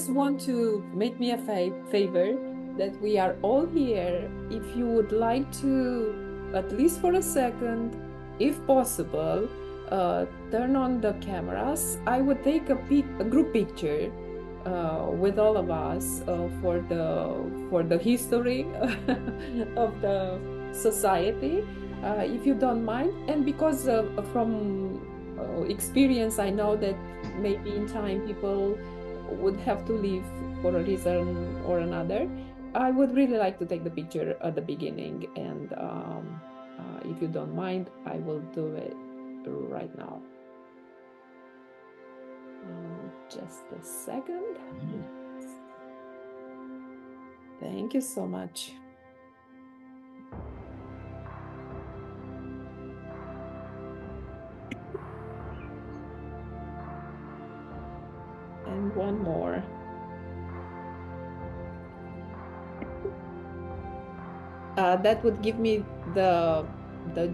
just want to make me a favor that we are all here. If you would like to, at least for a second, if possible, turn on the cameras. I would take a group picture with all of us for the history of the society, if you don't mind. And because from experience, I know that maybe in time people would have to leave for a reason or another. I would really like to take the picture at the beginning, and if you don't mind, I will do it right now. Just a second. Thank you so much. And one more. That would give me the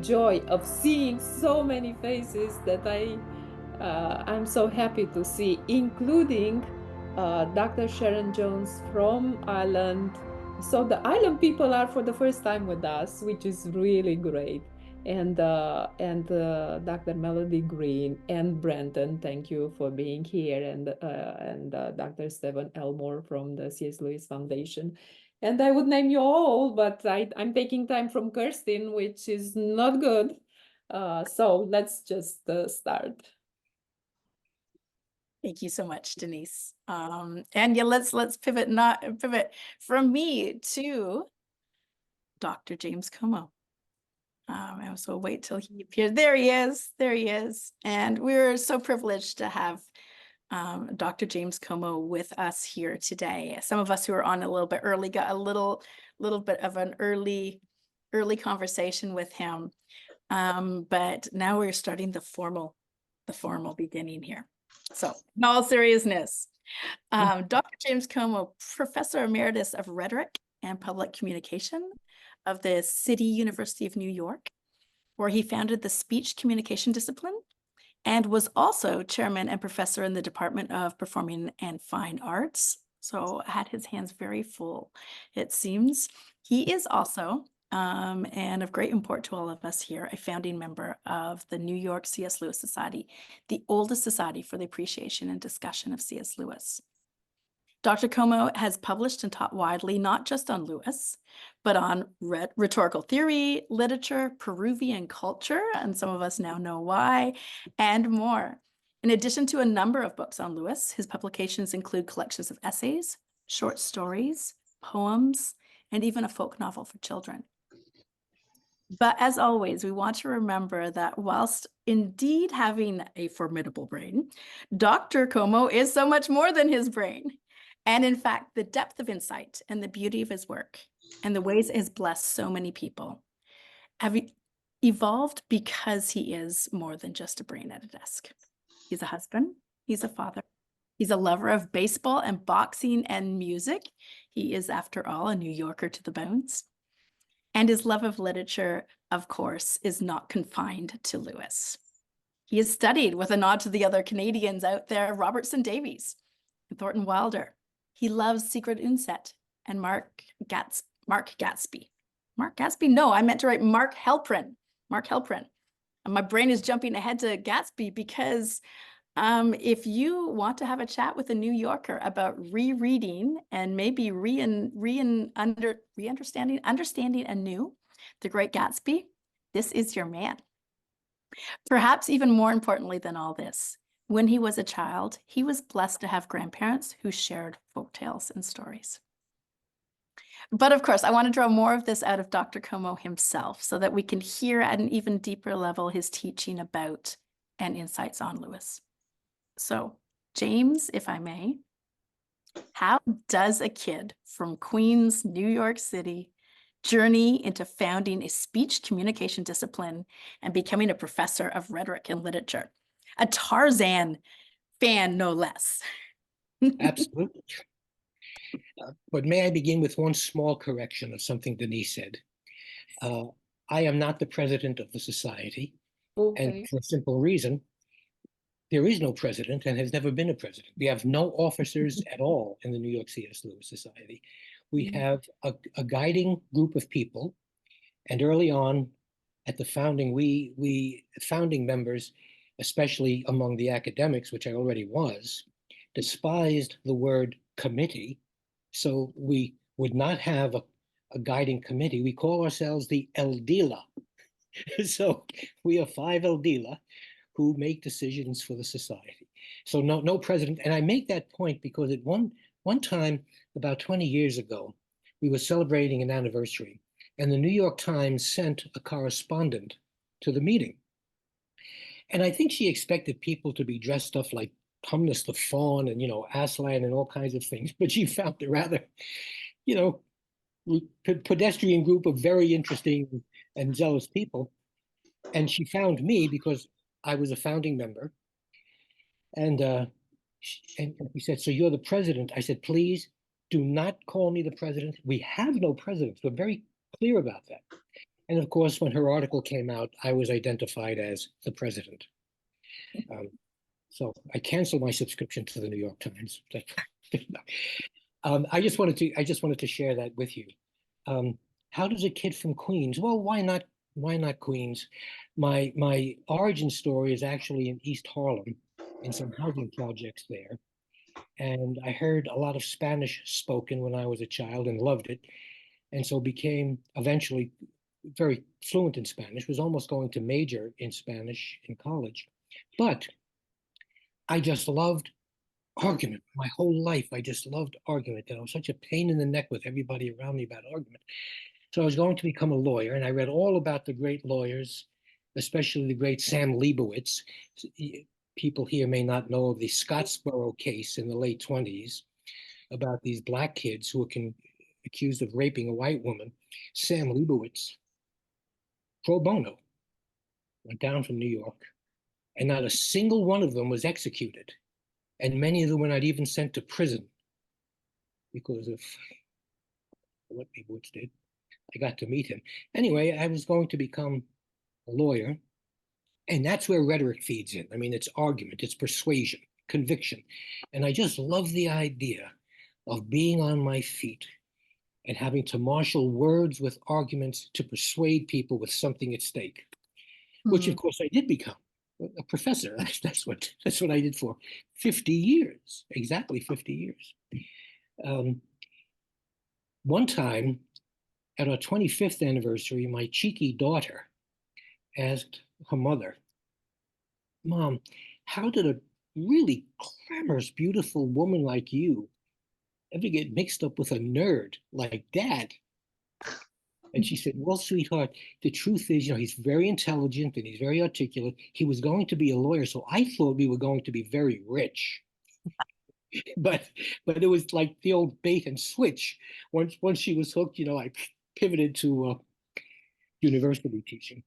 joy of seeing so many faces that I'm so happy to see, including Dr. Sharon Jones from Ireland. So the island people are for the first time with us, which is really great. And Dr. Melody Green and Brenton, thank you for being here, and Dr. Stephen Elmore from the C.S. Lewis Foundation. And I would name you all, but I'm taking time from Kirstin, which is not good. So let's just start. Thank you so much, Denise. And yeah, let's pivot from me to Dr. James Como. And so wait till he appears. There he is. There he is. And we're so privileged to have Dr. James Como with us here today. Some of us who are on a little bit early got a little bit of an early conversation with him. But now we're starting the formal beginning here. So in all seriousness, Dr. James Como, Professor Emeritus of Rhetoric and Public Communication of the City University of New York, where he founded the speech communication discipline and was also chairman and professor in the Department of Performing and Fine Arts. So had his hands very full, it seems. He is also, and of great import to all of us here, a founding member of the New York C.S. Lewis Society, the oldest society for the appreciation and discussion of C.S. Lewis. Dr. Como has published and taught widely, not just on Lewis, but on rhetorical theory, literature, Peruvian culture, and some of us now know why, and more. In addition to a number of books on Lewis, his publications include collections of essays, short stories, poems, and even a folk novel for children. But as always, we want to remember that whilst indeed having a formidable brain, Dr. Como is so much more than his brain. And in fact, the depth of insight and the beauty of his work and the ways it has blessed so many people have evolved because he is more than just a brain at a desk. He's a husband, he's a father, he's a lover of baseball and boxing and music. He is, after all, a New Yorker to the bones. And his love of literature, of course, is not confined to Lewis. He has studied, with a nod to the other Canadians out there, Robertson Davies and Thornton Wilder. He loves Sigrid Undset and Mark Gatsby. Mark Gatsby? No, I meant to write Mark Helprin. Mark Helprin. And my brain is jumping ahead to Gatsby because if you want to have a chat with a New Yorker about rereading and maybe understanding anew The Great Gatsby, this is your man. Perhaps even more importantly than all this, when he was a child, he was blessed to have grandparents who shared folktales and stories. But of course, I want to draw more of this out of Dr. Como himself so that we can hear at an even deeper level his teaching about and insights on Lewis. So, James, if I may, how does a kid from Queens, New York City, journey into founding a speech communication discipline and becoming a professor of rhetoric and literature? A Tarzan fan, no less. Absolutely. But may I begin with one small correction of something Denise said? I am not the president of the society, Okay. and for a simple reason. there is no president and has never been a president. We have no officers at all in the New York C.S. Lewis Society. We have a guiding group of people, and early on at the founding, we founding members, especially among the academics, which I already was, despised the word committee. So we would not have a guiding committee. We call ourselves the Eldila. So we are 5 Eldila who make decisions for the society. So no president. And I make that point because at one time, about 20 years ago, we were celebrating an anniversary, and the New York Times sent a correspondent to the meeting. And I think she expected people to be dressed up like Tumnus the Faun and, Aslan and all kinds of things, but she found a rather, pedestrian group of very interesting and zealous people. And she found me because I was a founding member. And he said, "So you're the president?" I said, "Please do not call me the president. We have no president." We're very clear about that. And of course, when her article came out, I was identified as the president. So I canceled my subscription to the New York Times. I just wanted to share that with you. How does a kid from Queens? Well, why not? Why not Queens? My origin story is actually in East Harlem, in some housing projects there. And I heard a lot of Spanish spoken when I was a child and loved it. And so became eventually very fluent in Spanish, was almost going to major in Spanish in college. But I just loved argument. My whole life, I just loved argument. And I was such a pain in the neck with everybody around me about argument. So I was going to become a lawyer, and I read all about the great lawyers, especially the great Sam Leibowitz. People here may not know of the Scottsboro case in the late 20s about these black kids who were accused of raping a white woman. Sam Leibowitz, pro bono, went down from New York, and not a single one of them was executed. And many of them were not even sent to prison because of what Leibowitz did. I got to meet him. Anyway, I was going to become a lawyer, and that's where rhetoric feeds in. I mean, it's argument, it's persuasion, conviction. And I just love the idea of being on my feet and having to marshal words with arguments to persuade people with something at stake, which of course I did become a professor. That's what I did for 50 years, exactly 50 years. One time, at our 25th anniversary, my cheeky daughter asked her mother, "Mom, how did a really glamorous, beautiful woman like you ever get mixed up with a nerd like Dad?" And she said, "Well, sweetheart, the truth is, he's very intelligent and he's very articulate. He was going to be a lawyer, so I thought we were going to be very rich." But it was like the old bait and switch. Once she was hooked, I pivoted to university teaching.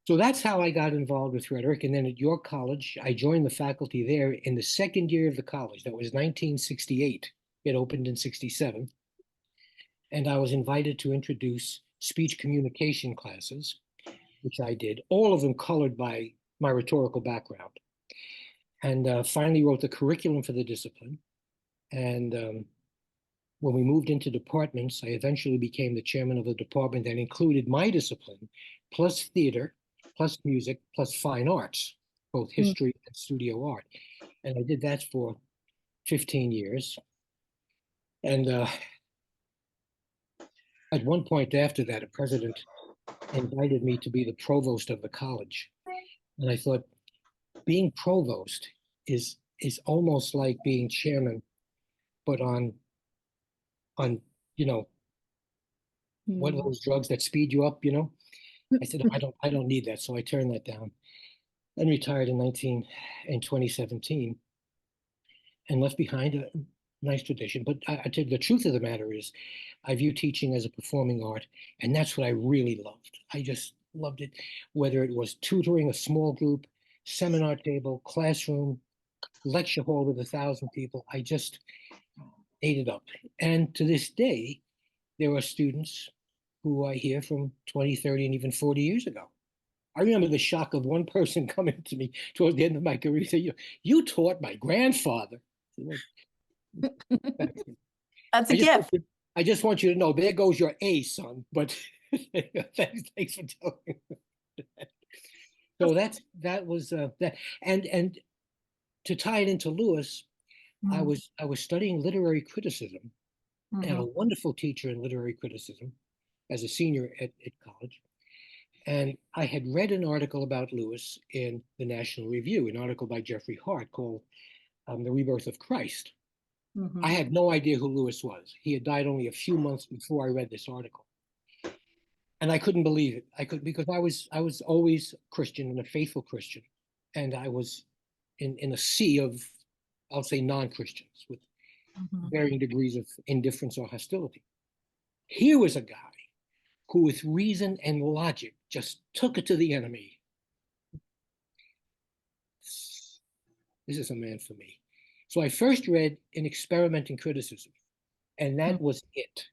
So that's how I got involved with rhetoric. And then at York College, I joined the faculty there in the second year of the college. That was 1968. It opened in 67. And I was invited to introduce speech communication classes, which I did, all of them colored by my rhetorical background. And finally wrote the curriculum for the discipline. And when we moved into departments, I eventually became the chairman of the department that included my discipline, plus theater, plus music, plus fine arts, both history and studio art. And I did that for 15 years. And at one point after that, a president invited me to be the provost of the college. And I thought, being provost is almost like being chairman, but on what are those drugs that speed you up, I said, I don't need that. So I turned that down and retired in 2017 and left behind a nice tradition. But I tell you, the truth of the matter is I view teaching as a performing art, and that's what I really loved. I just loved it, whether it was tutoring a small group, seminar table, classroom, lecture hall with 1,000 people. I just ate it up. And to this day, there are students who I hear from 20, 30, and even 40 years ago. I remember the shock of one person coming to me towards the end of my career, saying, you taught my grandfather. That's a gift. I just want you to know, there goes your A, son. But thanks for telling me. So that was that, and to tie it into Lewis, I was studying literary criticism, and had a wonderful teacher in literary criticism as a senior at college. And I had read an article about Lewis in the National Review, an article by Jeffrey Hart called The Rebirth of Christ. I had no idea who Lewis was. He had died only a few months before I read this article. And I couldn't believe it. Because I was always Christian and a faithful Christian. And I was in a sea of, I'll say, non-Christians with varying degrees of indifference or hostility. Here was a guy who, with reason and logic, just took it to the enemy. This is a man for me. So I first read An Experiment in Criticism, and that was it.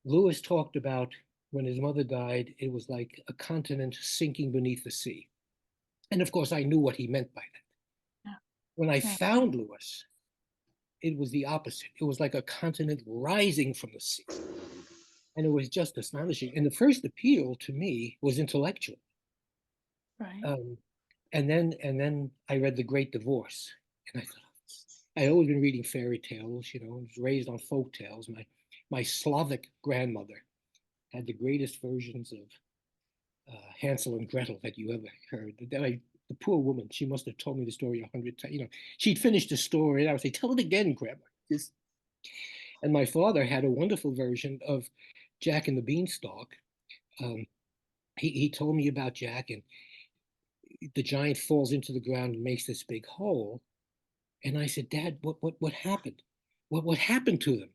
Lewis talked about when his mother died, it was like a continent sinking beneath the sea. And of course, I knew what he meant by that. Yeah. When I found Lewis, it was the opposite. It was like a continent rising from the sea. And it was just astonishing. And the first appeal to me was intellectual. Right. And then I read The Great Divorce, and I thought, I had always been reading fairy tales, I was raised on folk tales. My Slavic grandmother had the greatest versions of Hansel and Gretel that you ever heard. The poor woman, she must have told me the story 100 times. She'd finish the story, and I would say, "Tell it again, Grandma." And my father had a wonderful version of Jack and the Beanstalk. He told me about Jack, and the giant falls into the ground and makes this big hole. And I said, "Dad, what happened? What happened to them?"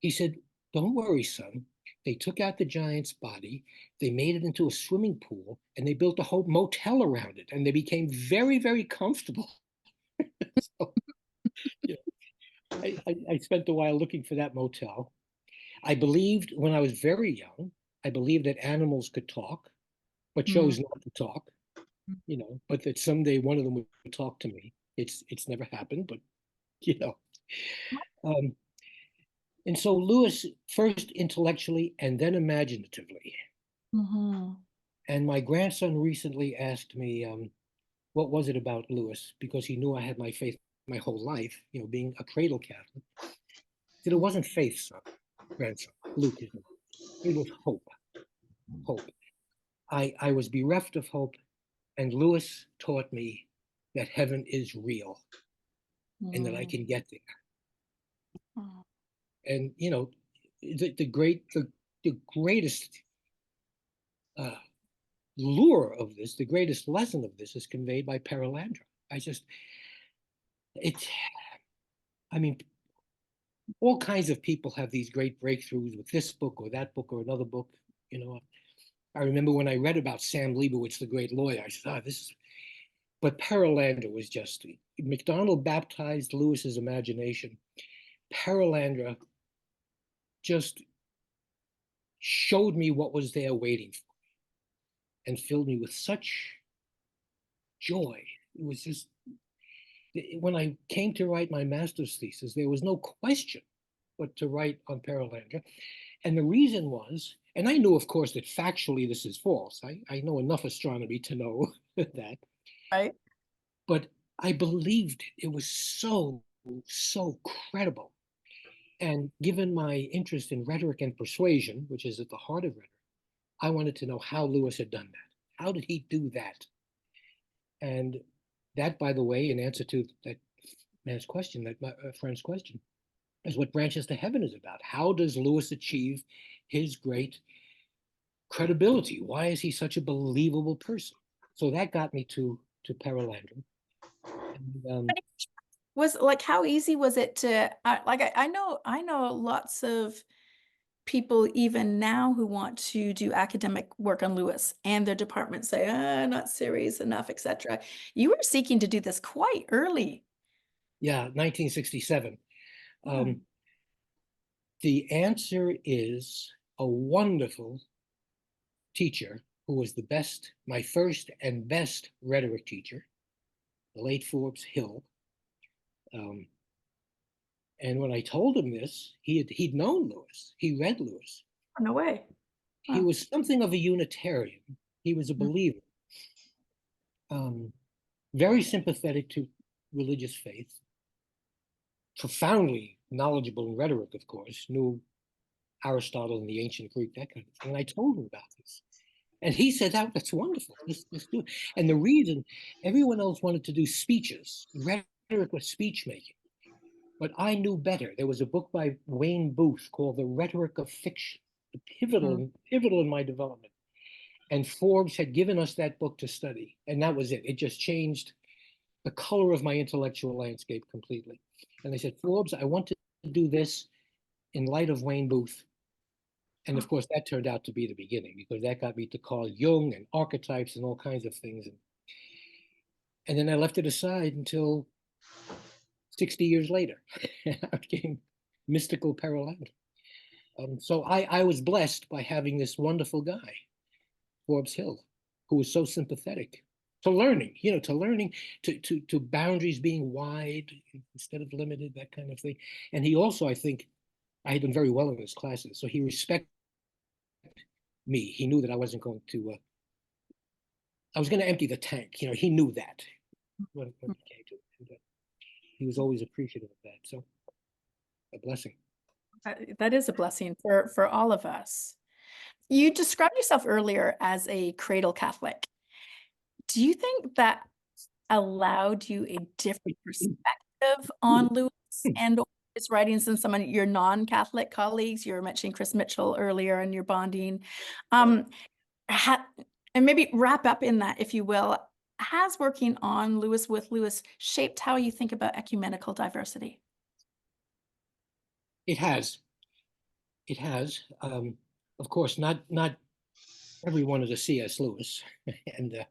He said, "Don't worry, son. They took out the giant's body, they made it into a swimming pool, and they built a whole motel around it, and they became very, very comfortable." So, I spent a while looking for that motel. I believed when I was very young, I believed that animals could talk, but chose not to talk, but that someday one of them would talk to me. It's never happened, but and so Lewis, first intellectually and then imaginatively. And my grandson recently asked me, what was it about Lewis? Because he knew I had my faith my whole life, being a cradle Catholic. He said, "It wasn't faith, son, grandson, Luke. It was hope. Hope. I was bereft of hope, and Lewis taught me that heaven is real and that I can get there." And the greatest lure of this, the greatest lesson of this, is conveyed by Perelandra. I mean, all kinds of people have these great breakthroughs with this book or that book or another book. I remember when I read about Sam Leibowitz, the great lawyer, I said, this is. But Perelandra was just, MacDonald baptized Lewis's imagination. Perelandra just showed me what was there waiting for me and filled me with such joy. It was just, when I came to write my master's thesis, there was no question but to write on Perelandra. And the reason was, and I knew, of course, that factually this is false. I know enough astronomy to know that. Right. But I believed it was so credible. And given my interest in rhetoric and persuasion, which is at the heart of rhetoric, I wanted to know how Lewis had done that. How did he do that? And that, by the way, in answer to that man's question, that my friend's question, is what Branches to Heaven is about. How does Lewis achieve his great credibility? Why is he such a believable person? So that got me to Perelandra. Was like, how easy was it to I know lots of people even now who want to do academic work on Lewis, and their departments say, not serious enough, etc. You were seeking to do this quite early. Yeah, 1967. The answer is a wonderful teacher who was my first and best rhetoric teacher, the late Forbes Hill. And when I told him this, he'd known Lewis. He read Lewis. Oh, no way. He Wow. was something of a Unitarian. He was a believer. Very sympathetic to religious faith. Profoundly knowledgeable in rhetoric, of course. Knew Aristotle and the ancient Greek, that kind of thing. And I told him about this. And he said, that's wonderful. Let's do it. And the reason everyone else wanted to do speeches, rhetoric was speech making. But I knew better. There was a book by Wayne Booth called The Rhetoric of Fiction, pivotal in my development. And Forbes had given us that book to study. And that was it. It just changed the color of my intellectual landscape completely. And I said, Forbes, I want to do this in light of Wayne Booth. And of course, that turned out to be the beginning, because that got me to call Jung and archetypes and all kinds of things. And then I left it aside until 60 years later. I became mystical parallel. So I was blessed by having this wonderful guy, Forbes Hill, who was so sympathetic to learning, to boundaries being wide instead of limited, that kind of thing. And he also, I think, I had done very well in his classes, so he respected me. He knew that I wasn't going to, I was going to empty the tank. He knew that when it came to it. He was always appreciative of that. So a blessing. That is a blessing for all of us. You described yourself earlier as a cradle Catholic. Do you think that allowed you a different perspective on Lewis and his writings than some of your non-Catholic colleagues? You were mentioning Chris Mitchell earlier and your bonding. And maybe wrap up in that, if you will. Has working on Lewis with Lewis shaped how you think about ecumenical diversity? It has. It has. Of course, not everyone is a C.S. Lewis, and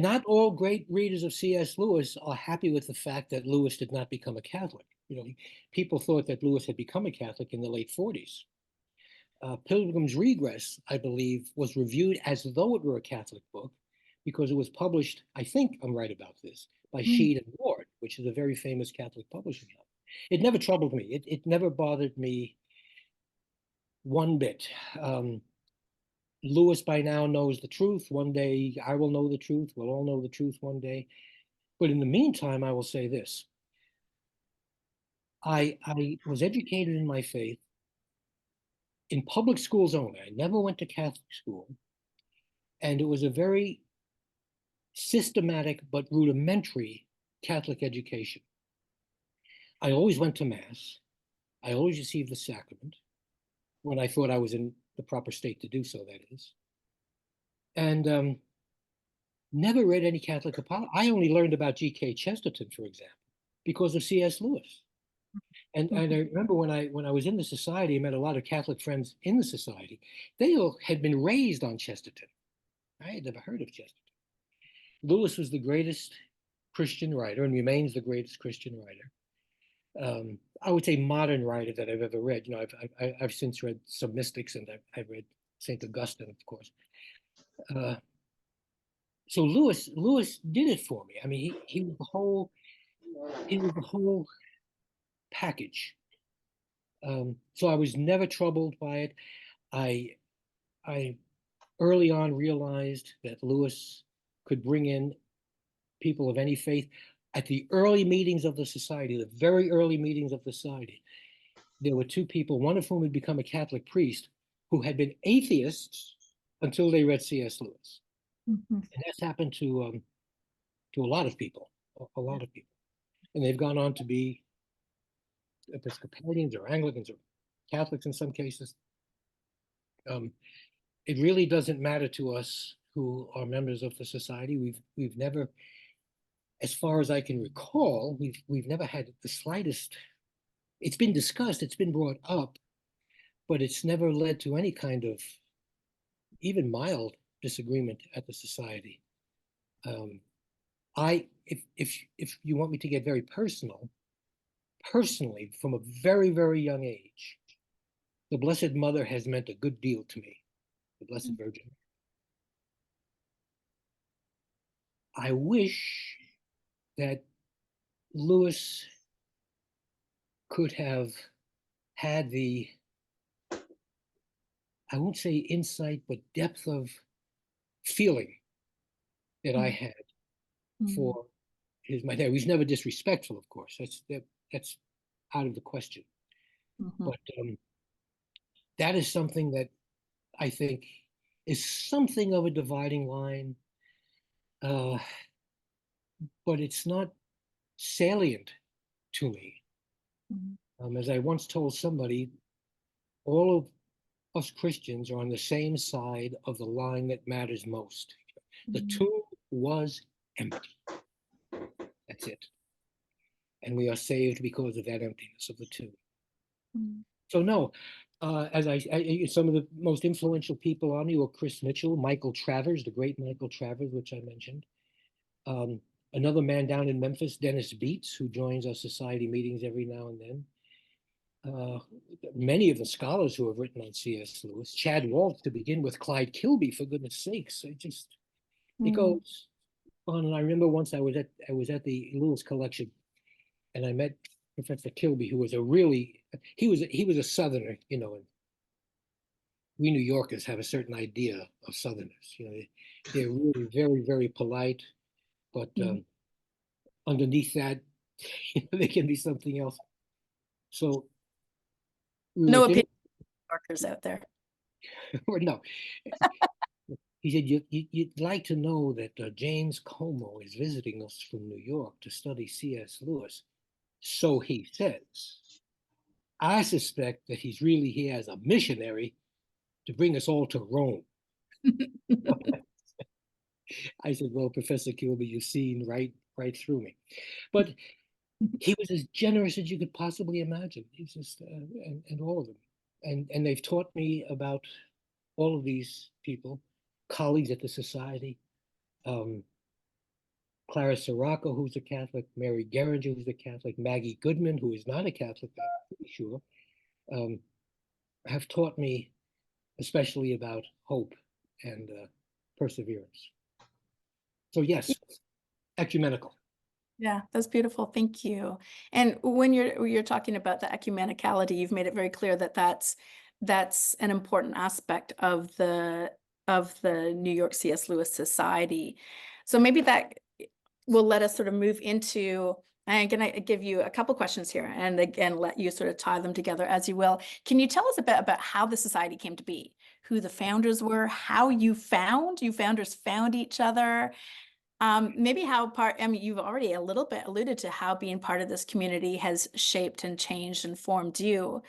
not all great readers of C.S. Lewis are happy with the fact that Lewis did not become a Catholic. People thought that Lewis had become a Catholic in the late 40s. Pilgrim's Regress, I believe, was reviewed as though it were a Catholic book, because it was published, I think I'm right about this, by Sheed and Ward, which is a very famous Catholic publishing house. It never troubled me. It never bothered me one bit. Lewis by now knows the truth. One day I will know the truth. We'll all know the truth one day. But in the meantime, I will say this. I was educated in my faith in public schools only. I never went to Catholic school. And it was a very systematic but rudimentary Catholic education. I always went to Mass. I always received the sacrament when I thought I was in the proper state to do so, that is. And never read any Catholic apology. I only learned about G.K. Chesterton, for example, because of C.S. Lewis. And I remember when I was in the society, I met a lot of Catholic friends in the society. They all had been raised on Chesterton. I had never heard of Chesterton. Lewis was the greatest Christian writer and remains the greatest Christian writer. I would say modern writer that I've ever read. I've since read some mystics, and I've read St. Augustine, of course. So Lewis did it for me. I mean, he was the whole package. So I was never troubled by it. I early on realized that Lewis could bring in people of any faith. At the early meetings of the society, the very early meetings of the society, there were two people, one of whom had become a Catholic priest, who had been atheists until they read C.S. Lewis. And that's happened to a lot of people, and they've gone on to be Episcopalians or Anglicans or Catholics in some cases. It really doesn't matter to us who are members of the society. We've never, as far as I can recall, we've never had the slightest. It's been discussed, it's been brought up, but it's never led to any kind of even mild disagreement at the society. If you want me to get very personally, from a very, very young age, the Blessed Mother has meant a good deal to me, the Blessed Virgin. I wish that Lewis could have had the, I won't say insight, but depth of feeling that I had for my dad. He was never disrespectful, of course. That's out of the question. But that is something that I think is something of a dividing line, but it's not salient to me. As I once told somebody, all of us Christians are on the same side of the line that matters most. The tomb was empty. That's it. And we are saved because of that emptiness of the tomb. So no, as some of the most influential people on me were Chris Mitchell, Michael Travers, the great Michael Travers, which I mentioned. Another man down in Memphis, Dennis Beats, who joins our society meetings every now and then. Many of the scholars who have written on C.S. Lewis, Chad Walsh to begin with, Clyde Kilby, for goodness sakes. It goes on. And I remember once I was at the Lewis collection, and I met Professor Kilby, who was he was a Southerner, you know, and we New Yorkers have a certain idea of Southerners. You know, they're really very, very polite, but underneath that, you know, they can be something else. So no opinion markers out there. Or no. He said, you'd like to know that James Como is visiting us from New York to study C.S. Lewis. So he says. I suspect that he's really here as a missionary to bring us all to Rome. I said, well, Professor Kilby, you've seen right through me. But he was as generous as you could possibly imagine. He's just, and all of them. And they've taught me about all of these people, colleagues at the society. Clara Sirocco, who's a Catholic, Mary Geringer, who's a Catholic, Maggie Goodman, who is not a Catholic, I'm pretty sure, have taught me especially about hope and perseverance. So yes, ecumenical. Yeah, that's beautiful. Thank you. And when you're talking about the ecumenicality, you've made it very clear that that's an important aspect of the New York C.S. Lewis Society. So maybe that will let us sort of move into, and I'm going to give you a couple questions here, and again, let you sort of tie them together as you will. Can you tell us a bit about how the society came to be, who the founders were, how you founders found each other? Maybe how you've already a little bit alluded to how being part of this community has shaped and changed and formed you.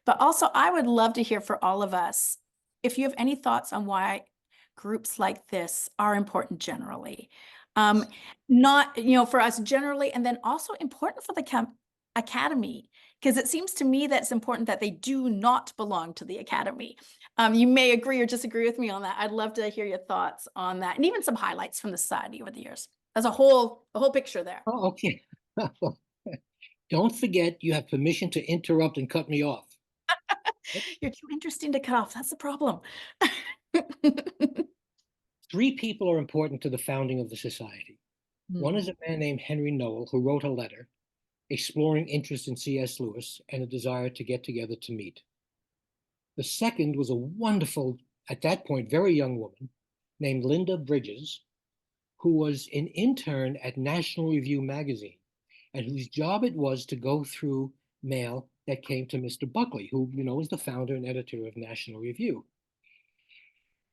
But also, I would love to hear for all of us, if you have any thoughts on why groups like this are important generally. Not, for us generally, and then also important for the academy, because it seems to me that it's important that they do not belong to the academy. You may agree or disagree with me on that. I'd love to hear your thoughts on that, and even some highlights from the society over the years. As a whole picture there. Oh, okay. Don't forget, you have permission to interrupt and cut me off. You're too interesting to cut off. That's the problem. 3 people are important to the founding of the society. One is a man named Henry Noel, who wrote a letter exploring interest in C.S. Lewis and a desire to get together to meet. The second was a wonderful, at that point, very young woman named Linda Bridges, who was an intern at National Review magazine, and whose job it was to go through mail that came to Mr. Buckley, who, is the founder and editor of National Review.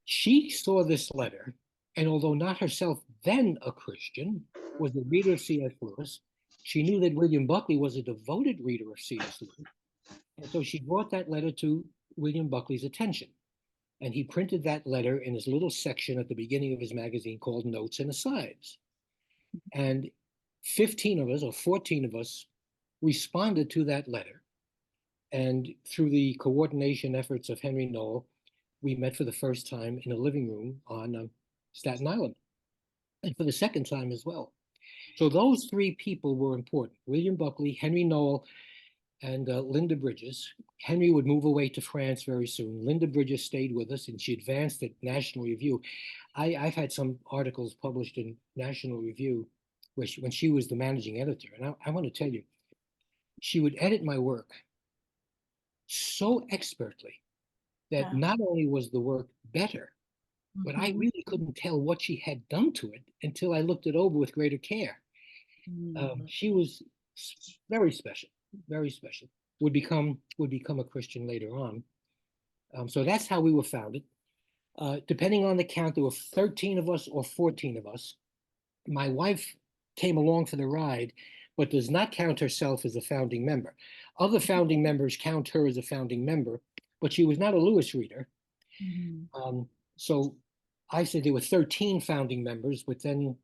She saw this letter, and although not herself then a Christian, was a reader of C.S. Lewis. She knew that William Buckley was a devoted reader of C.S. Lewis, and so she brought that letter to William Buckley's attention. And he printed that letter in his little section at the beginning of his magazine called Notes and Asides. And 15 of us, or 14 of us, responded to that letter. And through the coordination efforts of Henry Noel, we met for the first time in a living room on Staten Island, and for the second time as well. So those 3 people were important: William Buckley, Henry Noel, and Linda Bridges. Henry would move away to France very soon. Linda Bridges stayed with us, and she advanced at National Review. I've had some articles published in National Review when she was the managing editor. And I want to tell you, she would edit my work so expertly that Yeah. not only was the work better, but I Mhm. really couldn't tell what she had done to it until I looked it over with greater care. She was very special, very special. Would become a Christian later on. So that's how we were founded. Depending on the count, there were 13 of us or 14 of us. My wife came along for the ride, but does not count herself as a founding member. Other founding members count her as a founding member, but she was not a Lewis reader. So I said there were 13 founding members, but then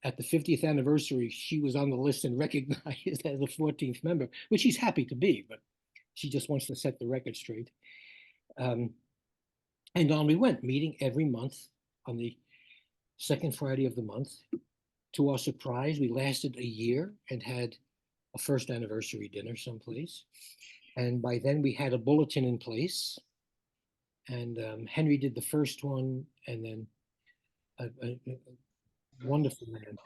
at the 50th anniversary, she was on the list and recognized as the 14th member, which she's happy to be, but she just wants to set the record straight. And on we went, meeting every month on the second Friday of the month. To our surprise, we lasted a year and had a first anniversary dinner someplace. And by then we had a bulletin in place. And Henry did the first one, and then a wonderful man,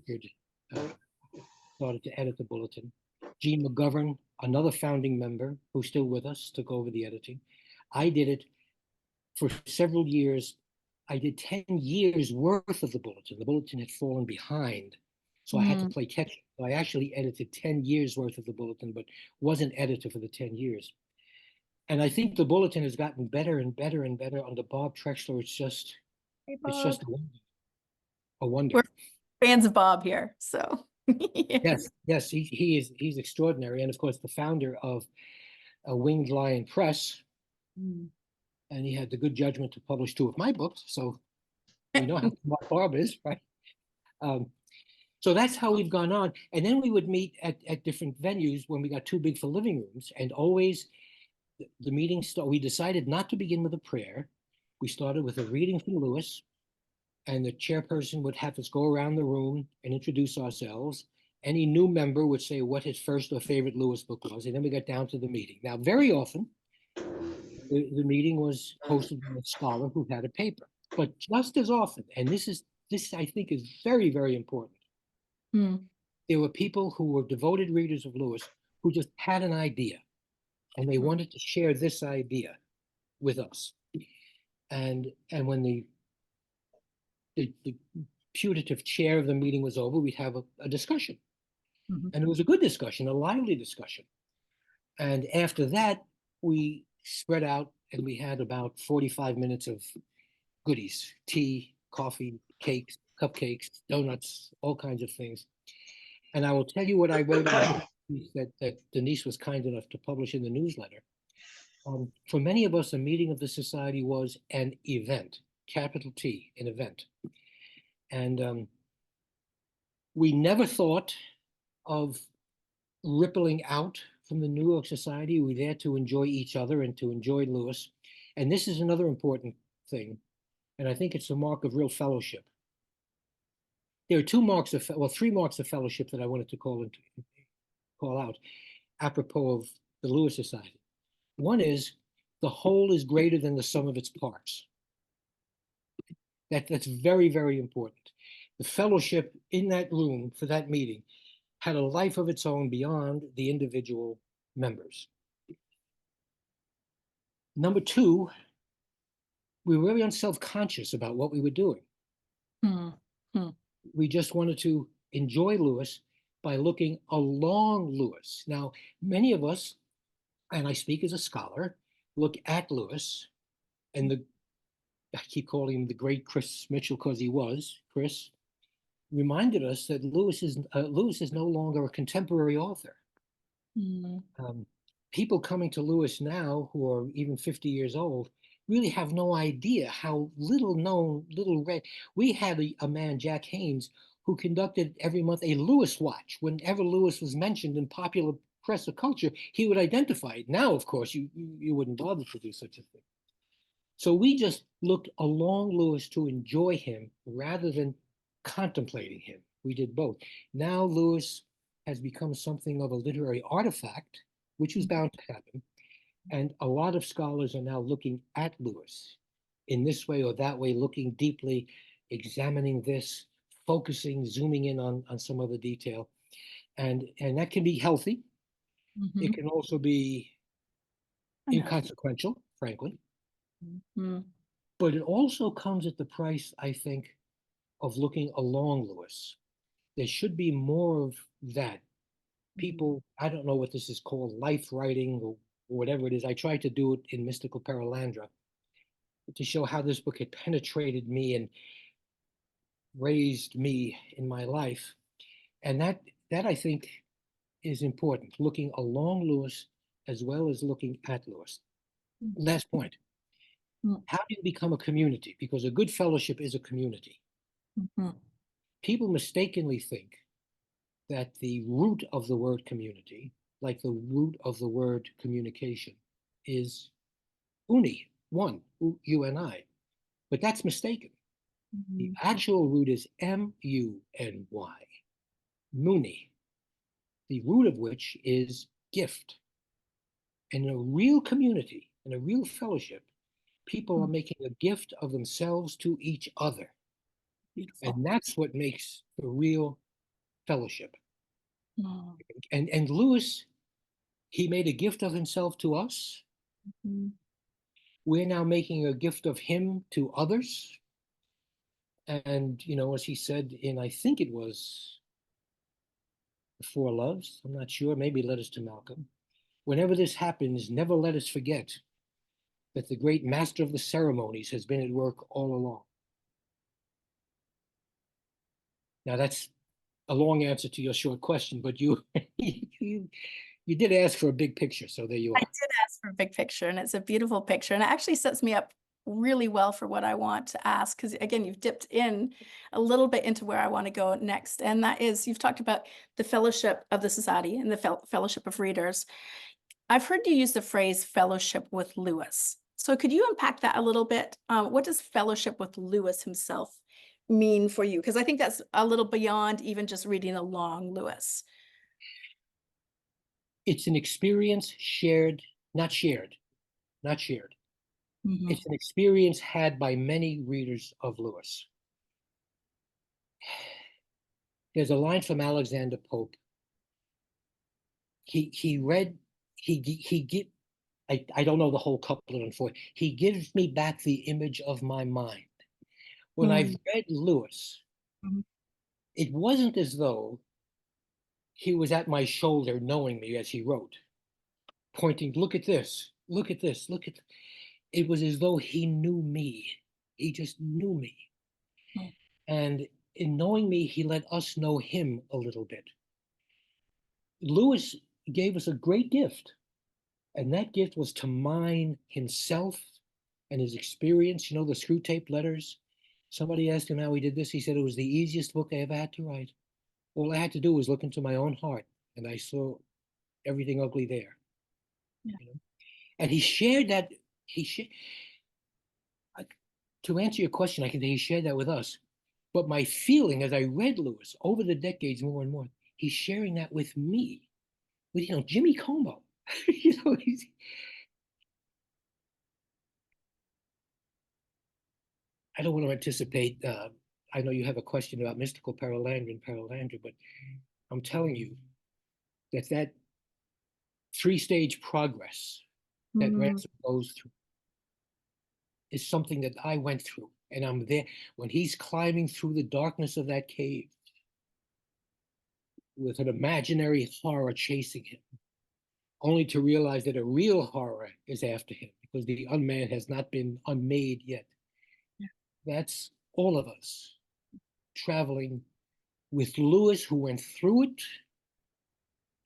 Richard, started to edit the bulletin. Gene McGovern, another founding member who's still with us, took over the editing. I did it for several years. I did 10 years worth of the bulletin. The bulletin had fallen behind, so I had to play catch up. So I actually edited 10 years worth of the bulletin, but wasn't editor for the 10 years. And I think the bulletin has gotten better and better and better under Bob Trexler. Hey, It's just Bob. a wonder. We're fans of Bob here, so. Yes, he's extraordinary, and of course the founder of Winged Lion Press, and he had the good judgment to publish 2 of my books. So we know how smart Bob is, right? So that's how we've gone on, and then we would meet at different venues when we got too big for living rooms, and always the meeting we decided not to begin with a prayer. We started with a reading from Lewis, and the chairperson would have us go around the room and introduce ourselves. Any new member would say what his first or favorite Lewis book was, and then we got down to the meeting. Now, very often, the meeting was hosted by a scholar who had a paper, but just as often, and this I think is very, very important, there were people who were devoted readers of Lewis who just had an idea, and they wanted to share this idea with us. And when the putative chair of the meeting was over, we'd have a discussion. And it was a good discussion, a lively discussion. And after that, we spread out and we had about 45 minutes of goodies, tea, coffee, cakes, cupcakes, donuts, all kinds of things. And I will tell you what I wrote that Denise was kind enough to publish in the newsletter. For many of us, a meeting of the society was an event, capital T, an event. And we never thought of rippling out from the New York Society. We were there to enjoy each other and to enjoy Lewis. And this is another important thing, and I think it's a mark of real fellowship. There are 3 marks of fellowship that I wanted to call out apropos of the Lewis Society. One is the whole is greater than the sum of its parts. That's very, very important. The fellowship in that room for that meeting had a life of its own beyond the individual members. Number 2, we were very unself-conscious about what we were doing. We just wanted to enjoy Lewis by looking along Lewis. Now, many of us, and I speak as a scholar, look at Lewis, and I keep calling him the great Chris Mitchell because he was. Chris reminded us that Lewis is no longer a contemporary author. People coming to Lewis now who are even 50 years old really have no idea how little known, little read. We had a man, Jack Haynes, who conducted every month a Lewis Watch. Whenever Lewis was mentioned in popular press or culture, he would identify it. Now, of course, you wouldn't bother to do such a thing. So we just looked along Lewis to enjoy him rather than contemplating him. We did both. Now Lewis has become something of a literary artifact, which was bound to happen. And a lot of scholars are now looking at Lewis in this way or that way, looking deeply, examining this, focusing, zooming in on some of the detail. And that can be healthy. It can also be inconsequential, frankly. But it also comes at the price, I think, of looking along Lewis. There should be more of that. People, I don't know what this is called, life writing or whatever it is. I tried to do it in Mystical Paralandra to show how this book had penetrated me and raised me in my life. And that I think is important, looking along Lewis as well as looking at Lewis. Last point. How do you become a community? Because a good fellowship is a community. People mistakenly think that the root of the word community, like the root of the word communication, is uni, one, you and I. But that's mistaken. The actual root is M-U-N-Y, muni, the root of which is gift. And in a real community, in a real fellowship, people are making a gift of themselves to each other. Beautiful. And that's what makes the real fellowship. And Lewis, he made a gift of himself to us. We're now making a gift of him to others. And, you know, as he said in, I think it was The Four Loves, I'm not sure, maybe Letters to Malcolm. Whenever this happens, never let us forget that the great master of the ceremonies has been at work all along. Now that's a long answer to your short question, but you did ask for a big picture, so there you are. I did ask for a big picture, and it's a beautiful picture, and it actually sets me up really well for what I want to ask, because again, you've dipped in a little bit into where I want to go next, and that is, you've talked about the fellowship of the society and the fellowship of readers. I've heard you use the phrase fellowship with Lewis. So could you unpack that a little bit? What does fellowship with Lewis himself mean for you? Because I think that's a little beyond even just reading along Lewis. It's an experience shared, not shared. It's an experience had by many readers of Lewis. There's a line from Alexander Pope. I don't know the whole couplet unfortunately. He gives me back the image of my mind. When I've read Lewis, it wasn't as though he was at my shoulder knowing me as he wrote, pointing, look at this, look at this, look at. It was as though he knew me. He just knew me. And in knowing me, he let us know him a little bit. Lewis gave us a great gift, and that gift was to mine himself and his experience. You know, the screw tape letters. Somebody asked him how he did this. He said it was the easiest book I ever had to write. All I had to do was look into my own heart, and I saw everything ugly there. You know? And he shared that. To answer your question, I can say he shared that with us. But my feeling as I read Lewis over the decades more and more, he's sharing that with me, with, you know, Jimmy Como. You know, I don't want to anticipate. I know you have a question about mystical Paralandra, but I'm telling you that three-stage progress that Ransom goes through is something that I went through, and I'm there when he's climbing through the darkness of that cave with an imaginary horror chasing him, only to realize that a real horror is after him because the unman has not been unmade yet. That's all of us traveling with Lewis, who went through it,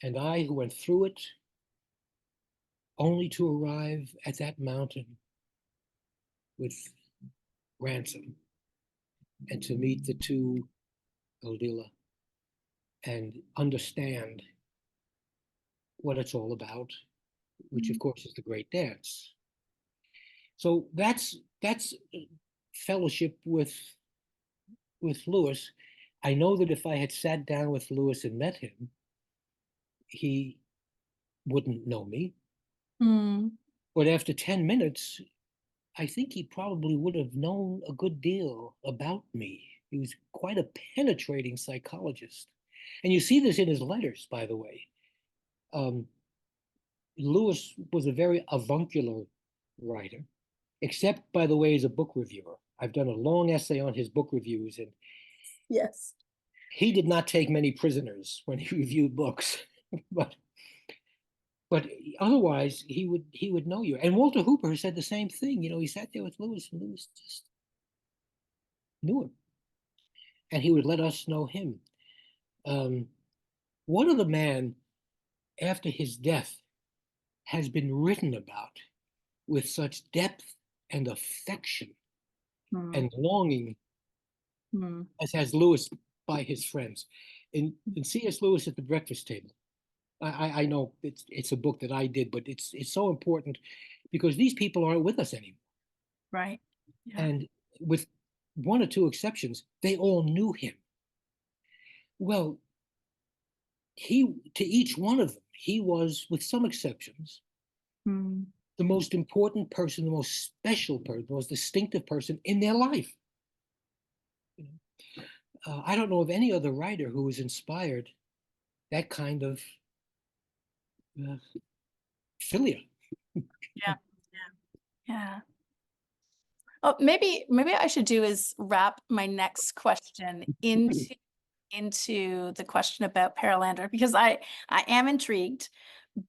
and I, who went through it, only to arrive at that mountain with Ransom and to meet the two Eldila and understand what it's all about, which of course is the great dance. So that's fellowship with Lewis. I know that if I had sat down with Lewis and met him, he wouldn't know me. Hmm. But after 10 minutes, I think he probably would have known a good deal about me. He was quite a penetrating psychologist. And you see this in his letters, by the way. Lewis was a very avuncular writer, except, by the way, as a book reviewer. I've done a long essay on his book reviews, and Yes. he did not take many prisoners when he reviewed books. but but otherwise he would know you. And Walter Hooper said the same thing. He sat there with Lewis, and Lewis just knew him, and he would let us know him. What other man after his death has been written about with such depth and affection Hmm. and longing Hmm. as has Lewis by his friends? In C.S. Lewis at the Breakfast Table, I know it's a book that I did, but it's so important because these people aren't with us anymore. Right. Yeah. And with one or two exceptions, they all knew him. Well, to each one of them, he was, with some exceptions, Hmm. the most important person, the most special person, the most distinctive person in their life. I don't know of any other writer who has inspired that kind of uh, philia. Yeah. Yeah. Oh, maybe I should do is wrap my next question into the question about Paralandra, because I am intrigued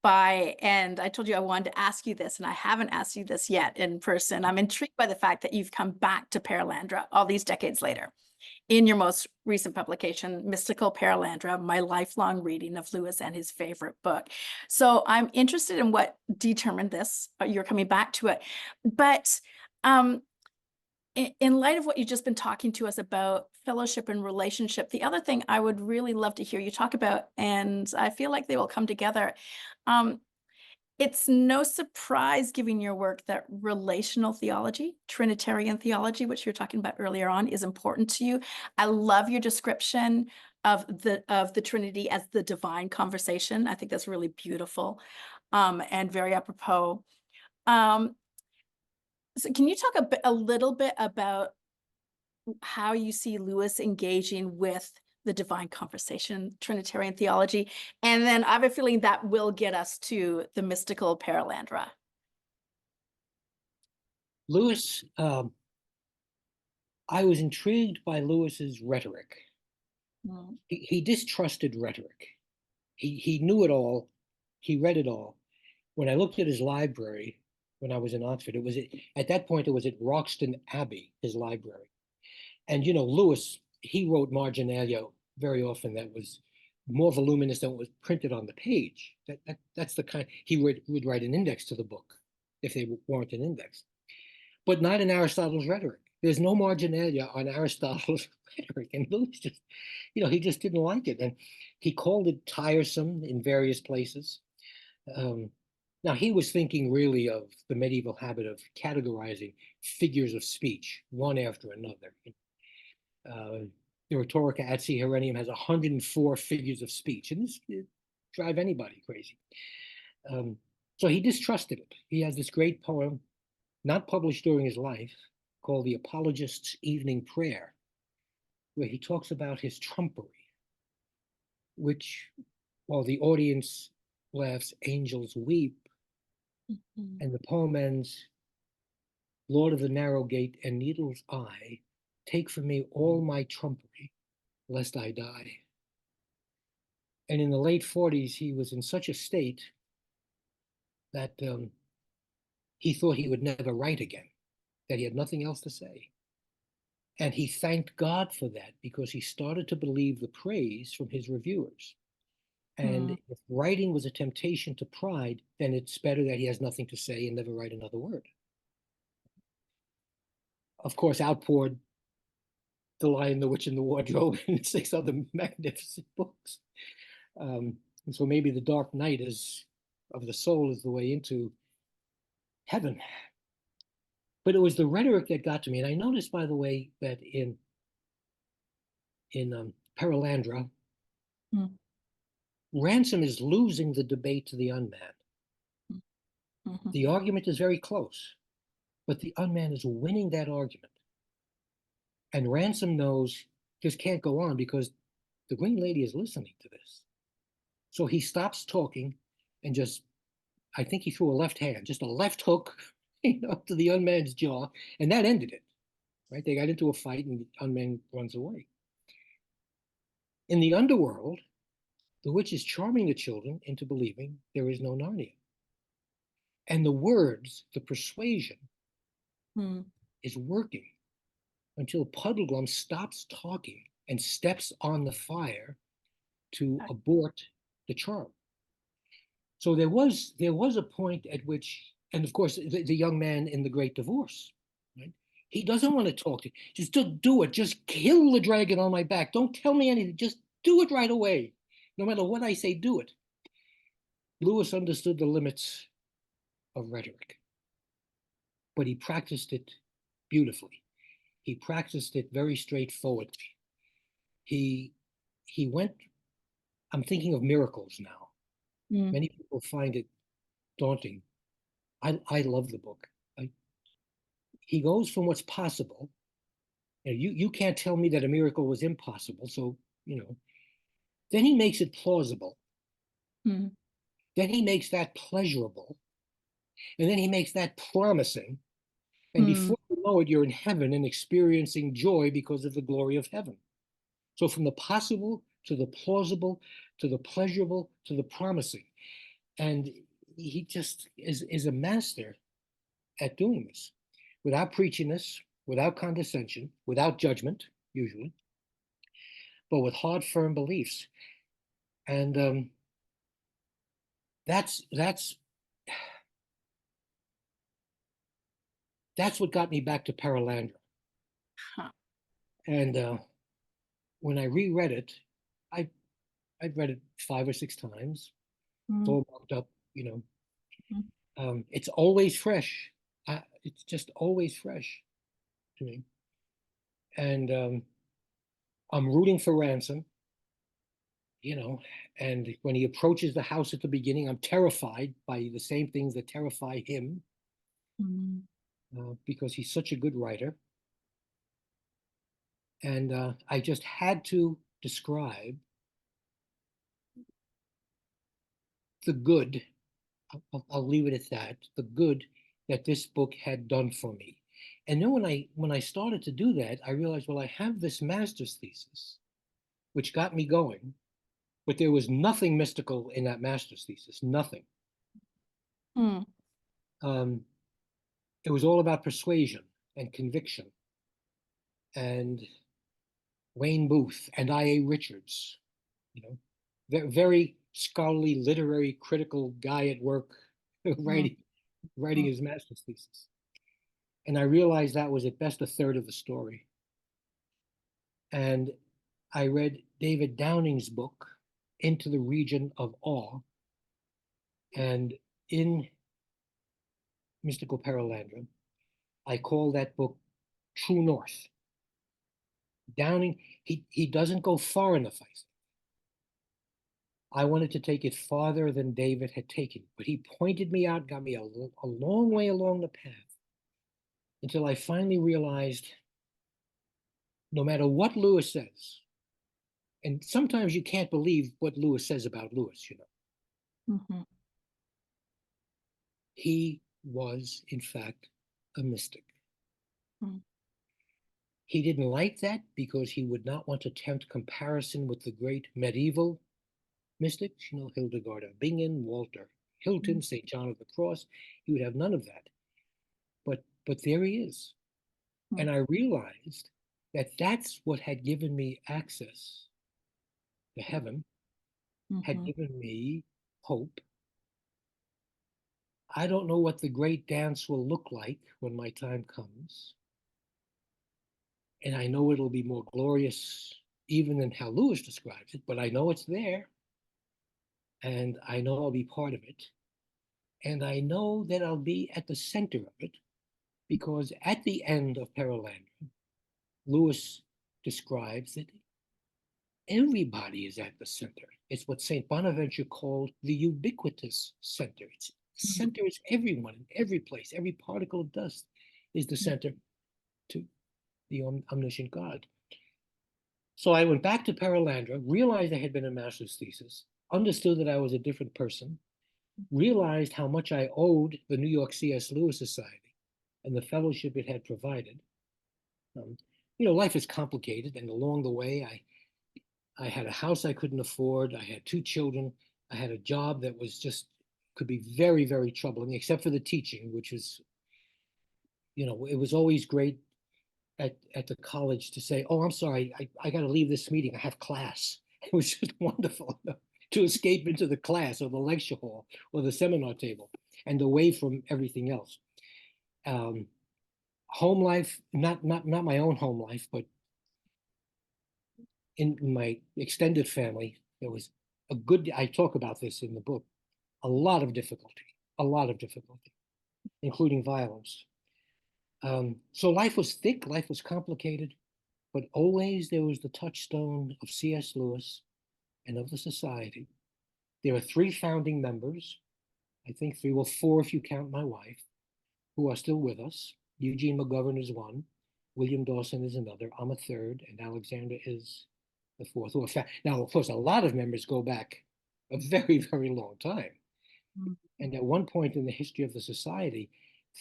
by, and I told you I wanted to ask you this, and I haven't asked you this yet in person. I'm intrigued by the fact that you've come back to Paralandra all these decades later in your most recent publication, Mystical Paralandra, My Lifelong Reading of Lewis and His Favorite Book. So I'm interested in what determined this, you're coming back to it. But in light of what you've just been talking to us about fellowship and relationship, the other thing I would really love to hear you talk about, and I feel like they will come together. It's no surprise, given your work, that relational theology, Trinitarian theology, which you were talking about earlier on, is important to you. I love your description of the Trinity as the divine conversation. I think that's really beautiful, and very apropos. So can you talk a little bit about how you see Lewis engaging with the divine conversation, Trinitarian theology? And then I have a feeling that will get us to the mystical Paralandra. Lewis, I was intrigued by Lewis's rhetoric. Mm. He distrusted rhetoric. He knew it all. He read it all. When I looked at his library when I was in Oxford, at that point it was at Roxton Abbey, his library. And Lewis, he wrote marginalia very often that was more voluminous than what was printed on the page. That's the kind he would write an index to the book if they weren't an index, but not in Aristotle's rhetoric. There's no marginalia on Aristotle's rhetoric, and Lewis just, he just didn't like it, and he called it tiresome in various places. Now, he was thinking really of the medieval habit of categorizing figures of speech, one after another. The Rhetorica at C. Herennium has 104 figures of speech, and this drive anybody crazy. So he distrusted it. He has this great poem, not published during his life, called The Apologist's Evening Prayer, where he talks about his trumpery, which, while the audience laughs, angels weep. Mm-hmm. And the poem ends, Lord of the narrow gate and needle's eye, take from me all my trumpery, lest I die. And in the late 40s, he was in such a state that he thought he would never write again, that he had nothing else to say. And he thanked God for that, because he started to believe the praise from his reviewers. And if writing was a temptation to pride, then it's better that he has nothing to say and never write another word. Of course, outpoured The Lion, the Witch, and the Wardrobe, and 6 other magnificent books. And so maybe the dark night of the soul is the way into heaven. But it was the rhetoric that got to me. And I noticed, by the way, that in Paralandra, Ransom is losing the debate to the unman. Mhm. The argument is very close, but the unman is winning that argument. And Ransom knows this can't go on because the Green Lady is listening to this. So he stops talking and just, I think he threw a left hand, just a left hook, to the unman's jaw, and that ended it. Right? They got into a fight and the unman runs away. In the underworld, the witch is charming the children into believing there is no Narnia. And the words, the persuasion, is working until Puddleglum stops talking and steps on the fire to abort the charm. So there was a point at which, and of course, the young man in the Great Divorce, right? He doesn't want to talk to you. Just do it. Just kill the dragon on my back. Don't tell me anything. Just do it right away. No matter what I say, do it. Lewis understood the limits of rhetoric, but he practiced it beautifully. He practiced it very straightforwardly. He went, I'm thinking of miracles now. Many people find it daunting. I love the book. He goes from what's possible. You can't tell me that a miracle was impossible. So, then he makes it plausible. Mm. Then he makes that pleasurable. And then he makes that promising. And before you know it, you're in heaven and experiencing joy because of the glory of heaven. So from the possible to the plausible to the pleasurable to the promising. And he just is a master at doing this without preachiness, without condescension, without judgment, usually, but with hard, firm beliefs. And that's what got me back to Paralandra. Huh. And when I reread it, I've read it 5 or 6 times. It's all marked up, it's always fresh. It's just always fresh to me. And I'm rooting for Ransom, and when he approaches the house at the beginning, I'm terrified by the same things that terrify him, because he's such a good writer. And I just had to describe the good, I'll leave it at that, the good that this book had done for me. And then when I started to do that, I realized, well, I have this master's thesis, which got me going, but there was nothing mystical in that master's thesis, nothing. It was all about persuasion and conviction and Wayne Booth and I.A. Richards, very scholarly, literary, critical guy at work writing his master's thesis. And I realized that was at best a third of the story. And I read David Downing's book, Into the Region of Awe. And in Mystical Paralandra, I call that book True North. Downing, he doesn't go far enough, I think. I wanted to take it farther than David had taken, but he pointed me out, got me a long way along the path until I finally realized no matter what Lewis says, and sometimes you can't believe what Lewis says about Lewis, he was, in fact, a mystic. He didn't like that because he would not want to tempt comparison with the great medieval mystics, Hildegard of Bingen, Walter Hilton, St. John of the Cross. He would have none of that. But there he is. And I realized that that's what had given me access to heaven, had given me hope. I don't know what the great dance will look like when my time comes. And I know it'll be more glorious even than how Lewis describes it, but I know it's there. And I know I'll be part of it. And I know that I'll be at the center of it, because at the end of Paralandra, Lewis describes that everybody is at the center. It's what St. Bonaventure called the ubiquitous center. It's center is everyone in every place. Every particle of dust is the center to the omniscient God. So I went back to Perelandra, realized I had been a master's thesis, understood that I was a different person, realized how much I owed the New York C.S. Lewis Society and the fellowship it had provided. Life is complicated, and along the way, I had a house I couldn't afford. I had 2 children. I had a job that was just could be very, very troubling, except for the teaching, which was, it was always great at the college to say, "Oh, I'm sorry, I got to leave this meeting. I have class." It was just wonderful to escape into the class or the lecture hall or the seminar table and away from everything else. Home life, not my own home life, but in my extended family, there was I talk about this in the book, a lot of difficulty, including violence. So life was thick, life was complicated, but always there was the touchstone of C.S. Lewis and of the society. There are 3 founding members, I think 3, well, 4 if you count my wife, who are still with us. Eugene McGovern is one, William Dawson is another, I'm a third, and Alexander is the 4th. Now, of course, a lot of members go back a very, very long time. And at one point in the history of the society,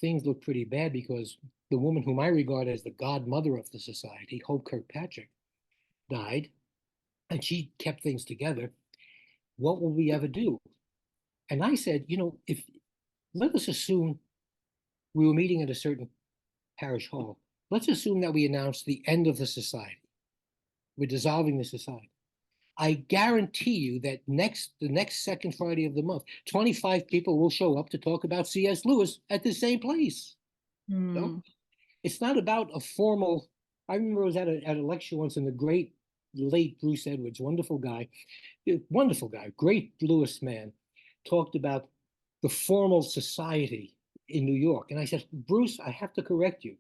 things looked pretty bad because the woman whom I regard as the godmother of the society, Hope Kirkpatrick, died, and she kept things together. What will we ever do? And I said, if let us assume we were meeting at a certain parish hall. Let's assume that we announced the end of the society. We're dissolving the society. I guarantee you that the next second Friday of the month, 25 people will show up to talk about C.S. Lewis at the same place. So it's not about a formal. I remember I was at a lecture once, and the great late Bruce Edwards, wonderful guy, great Lewis man, talked about the formal society in New York. And I said, Bruce, I have to correct you.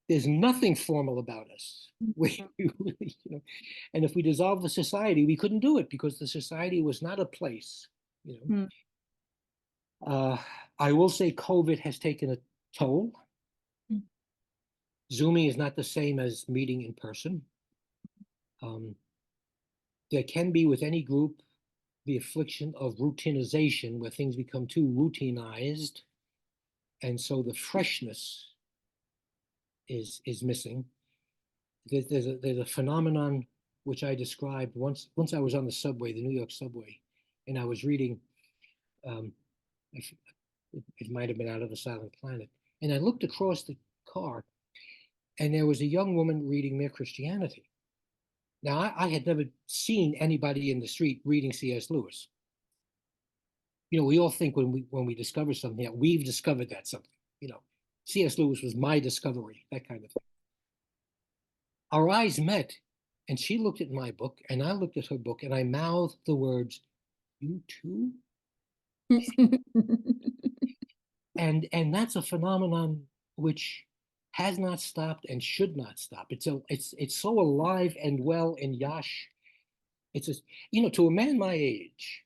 There's nothing formal about us. And if we dissolved the society, we couldn't do it because the society was not a place. I will say COVID has taken a toll. Zooming is not the same as meeting in person. There can be with any group the affliction of routinization, where things become too routinized, and so the freshness is missing. There's a phenomenon which I described once I was on the subway, the New York subway, and I was reading. It might have been Out of the Silent Planet, and I looked across the car, and there was a young woman reading Mere Christianity. Now, I had never seen anybody in the street reading C.S. Lewis. We all think when we discover something that we've discovered that something. C.S. Lewis was my discovery, that kind of thing. Our eyes met, and she looked at my book, and I looked at her book, and I mouthed the words, "You too?" and that's a phenomenon which has not stopped and should not stop. It's so alive and well in Yash. It's just, to a man my age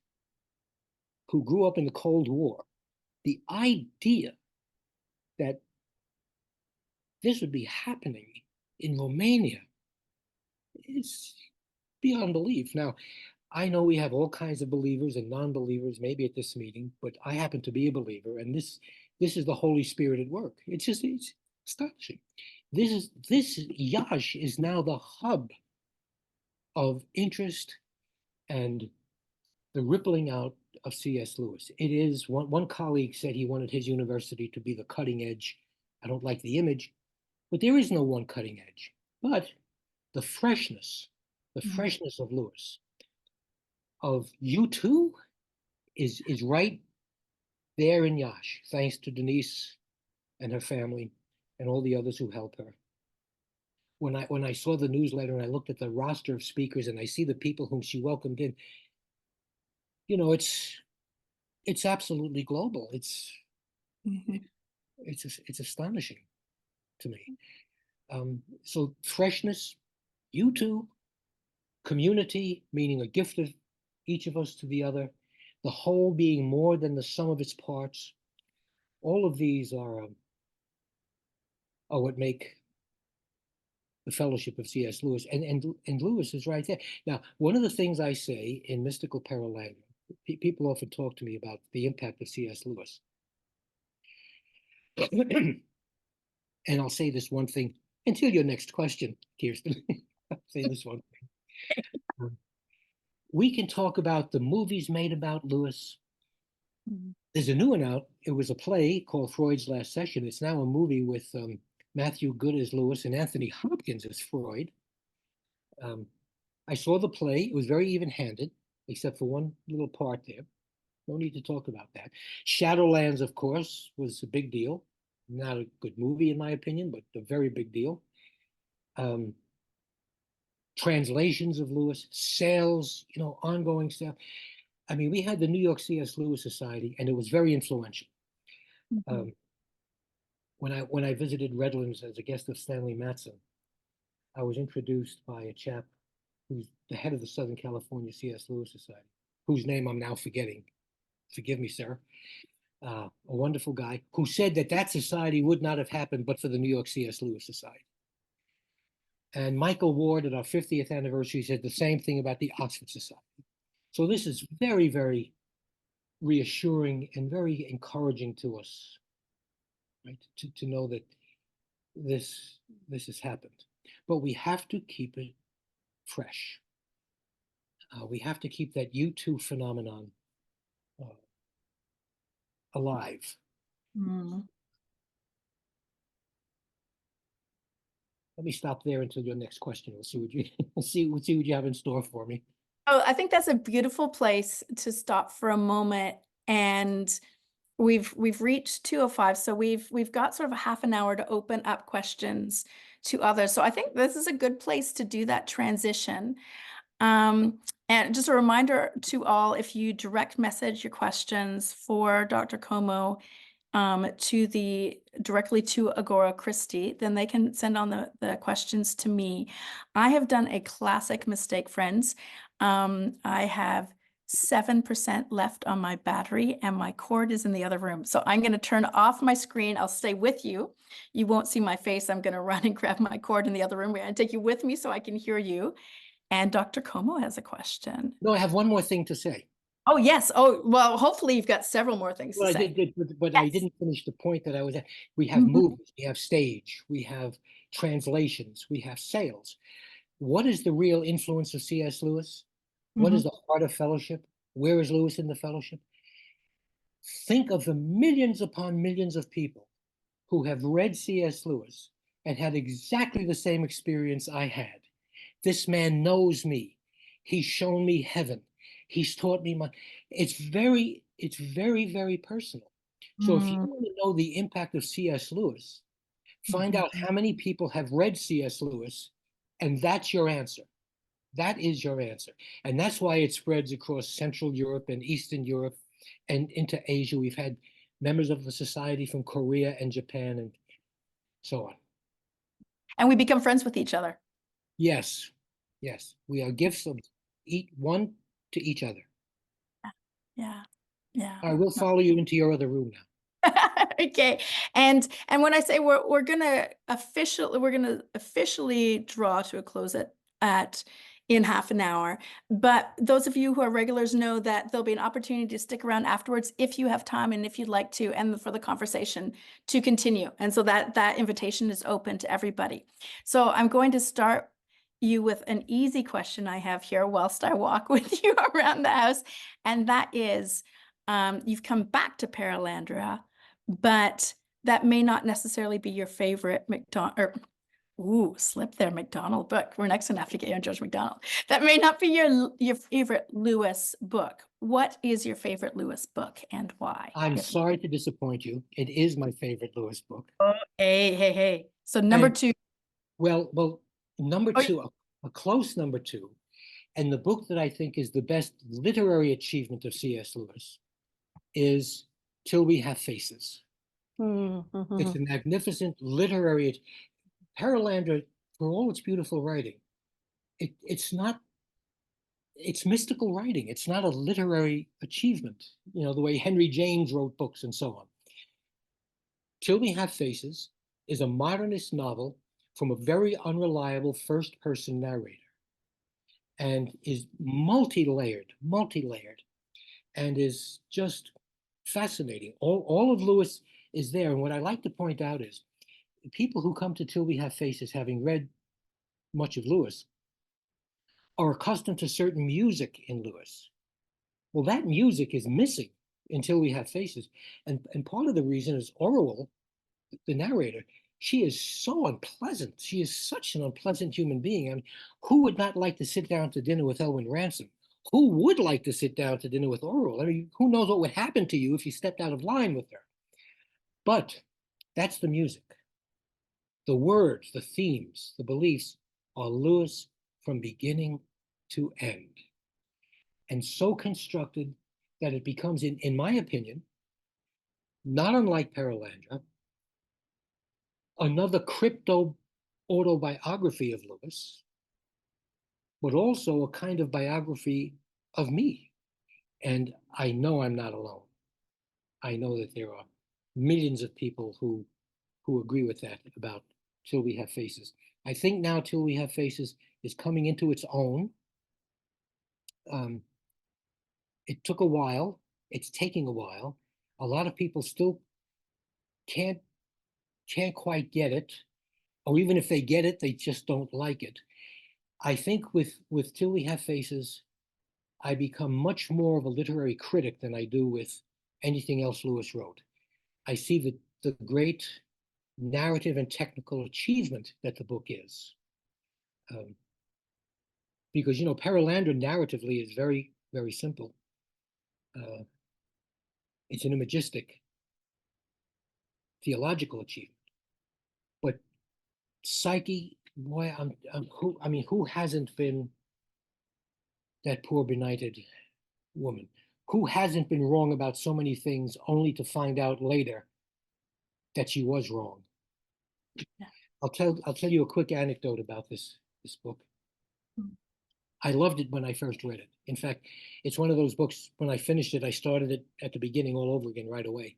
who grew up in the Cold War, the idea that this would be happening in Romania is beyond belief. Now, I know we have all kinds of believers and non-believers, maybe at this meeting, but I happen to be a believer, and this is the Holy Spirit at work. It's astonishing. This Yash is now the hub of interest and the rippling out of C.S. Lewis. It is, one colleague said he wanted his university to be the cutting edge. I don't like the image, but there is no one cutting edge. But the freshness of Lewis, of You Too, is right there in Yash, thanks to Denise and her family and all the others who help her. When I saw the newsletter and I looked at the roster of speakers and I see the people whom she welcomed in, it's absolutely global. It's astonishing to me. So freshness, You Too, community, meaning a gift of each of us to the other, the whole being more than the sum of its parts. All of these are what make the fellowship of C.S. Lewis. And Lewis is right there. Now, one of the things I say in Mystical Paralandra, people often talk to me about the impact of C.S. Lewis. And I'll say this one thing until your next question, Kirstin. I'll say this one thing. We can talk about the movies made about Lewis. There's a new one out. It was a play called Freud's Last Session. It's now a movie with Matthew Good as Lewis and Anthony Hopkins as Freud. I saw the play. It was very even-handed, except for one little part there. No need to talk about that. Shadowlands, of course, was a big deal. Not a good movie, in my opinion, but a very big deal. Translations of Lewis, sales, ongoing stuff. I mean, we had the New York C.S. Lewis Society, and it was very influential. When I visited Redlands as a guest of Stanley Matson, I was introduced by a chap who's the head of the Southern California C.S. Lewis Society, whose name I'm now forgetting. Forgive me, sir. A wonderful guy who said that society would not have happened but for the New York C.S. Lewis Society. And Michael Ward at our 50th anniversary said the same thing about the Oxford Society. So this is very, very reassuring and very encouraging to us, right? To know that this has happened. But we have to keep it fresh. We have to keep that U2 phenomenon alive. Let me stop there until your next question. We'll see what you have in store for me. Oh, I think that's a beautiful place to stop for a moment. And we've reached 2:05, so we've got sort of a half an hour to open up questions to others. So I think this is a good place to do that transition. And just a reminder to all, if you direct message your questions for Dr. Como directly to Agora Christie, then they can send on the questions to me. I have done a classic mistake, friends. I have 7% left on my battery and my cord is in the other room. So I'm going to turn off my screen. I'll stay with you. You won't see my face. I'm going to run and grab my cord in the other room. We're going to take you with me so I can hear you. And Dr. Como has a question. No, I have one more thing to say. Oh, yes. Oh, well, hopefully you've got several more things to say. I did, but yes. I didn't finish the point that I was at. We have movies, we have stage, we have translations, we have sales. What is the real influence of C.S. Lewis? What is the heart of fellowship? Where is Lewis in the fellowship? Think of the millions upon millions of people who have read C.S. Lewis and had exactly the same experience I had. This man knows me. He's shown me heaven. He's taught me it's very, very personal. So if you want to know the impact of C.S. Lewis, find out how many people have read C.S. Lewis, and that's your answer. That is your answer. And that's why it spreads across Central Europe and Eastern Europe and into Asia. We've had members of the society from Korea and Japan and so on. And we become friends with each other. Yes. Yes. We are gifts of one to each other. Yeah. I will follow you into your other room now. Okay. And when I say we're gonna officially draw to a close in half an hour, but those of you who are regulars know that there'll be an opportunity to stick around afterwards if you have time and if you'd like to, and for the conversation to continue. And so that invitation is open to everybody. So I'm going to start you with an easy question I have here whilst I walk with you around the house. And that is, you've come back to Paralandra, but that may not necessarily be your favorite McDonald book. We're next going to have to get you on George MacDonald. That may not be your favorite Lewis book. What is your favorite Lewis book and why? I'm sorry to disappoint you. It is my favorite Lewis book. Oh, hey. So number two. Well, number two, a close number two, and the book that I think is the best literary achievement of C.S. Lewis is Till We Have Faces. It's a magnificent literary. Paralandra, for all its beautiful writing, it's not it's mystical writing. It's not a literary achievement, you know, the way Henry James wrote books and so on. Till We Have Faces is a modernist novel from a very unreliable first-person narrator, and is multi-layered, and is just fascinating. All of Lewis is there. And what I like to point out is people who come to Till We Have Faces, having read much of Lewis, are accustomed to certain music in Lewis. Well, that music is missing Until We Have Faces. And part of the reason is Orwell, the narrator, she is so unpleasant. She is such an unpleasant human being. I mean, who would not like to sit down to dinner with Elwyn Ransom? Who would like to sit down to dinner with Orwell? I mean, who knows what would happen to you if you stepped out of line with her? But that's the music. The words, the themes, the beliefs are Lewis from beginning to end. And so constructed that it becomes, in my opinion, not unlike Perelandra, another crypto autobiography of Lewis, but also a kind of biography of me. And I know I'm not alone. I know that there are millions of people who agree with that about Till We Have Faces. I think now Till We Have Faces is coming into its own. It took a while. It's taking a while. A lot of people still can't quite get it, or even if they get it, they just don't like it. I think with Till We Have Faces, I become much more of a literary critic than I do with anything else Lewis wrote. I see the great narrative and technical achievement that the book is. Because, you know, Perelandra narratively is very, very simple. It's an imagistic theological achievement. But Psyche, boy, who hasn't been that poor benighted woman? Who hasn't been wrong about so many things only to find out later that she was wrong? Yeah. I'll tell you a quick anecdote about this book. I loved it when I first read it. In fact, it's one of those books, when I finished it, I started it at the beginning all over again right away.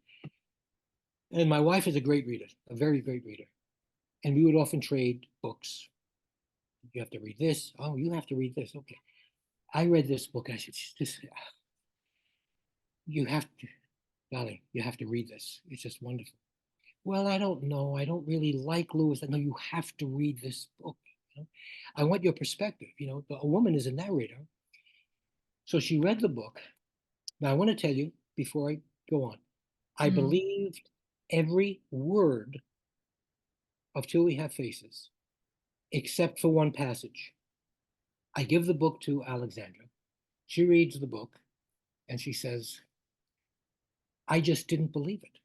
And my wife is a great reader, a very great reader. And we would often trade books. You have to read this. Oh, you have to read this. Okay. I read this book. I said, you have to, darling, you have to read this. It's just wonderful. Well, I don't know. I don't really like Lewis. I know you have to read this book. You know? I want your perspective. You know, a woman is a narrator. So she read the book. Now, I want to tell you before I go on, I believed every word of Till We Have Faces, except for one passage. I give the book to Alexandra. She reads the book and she says, I just didn't believe it.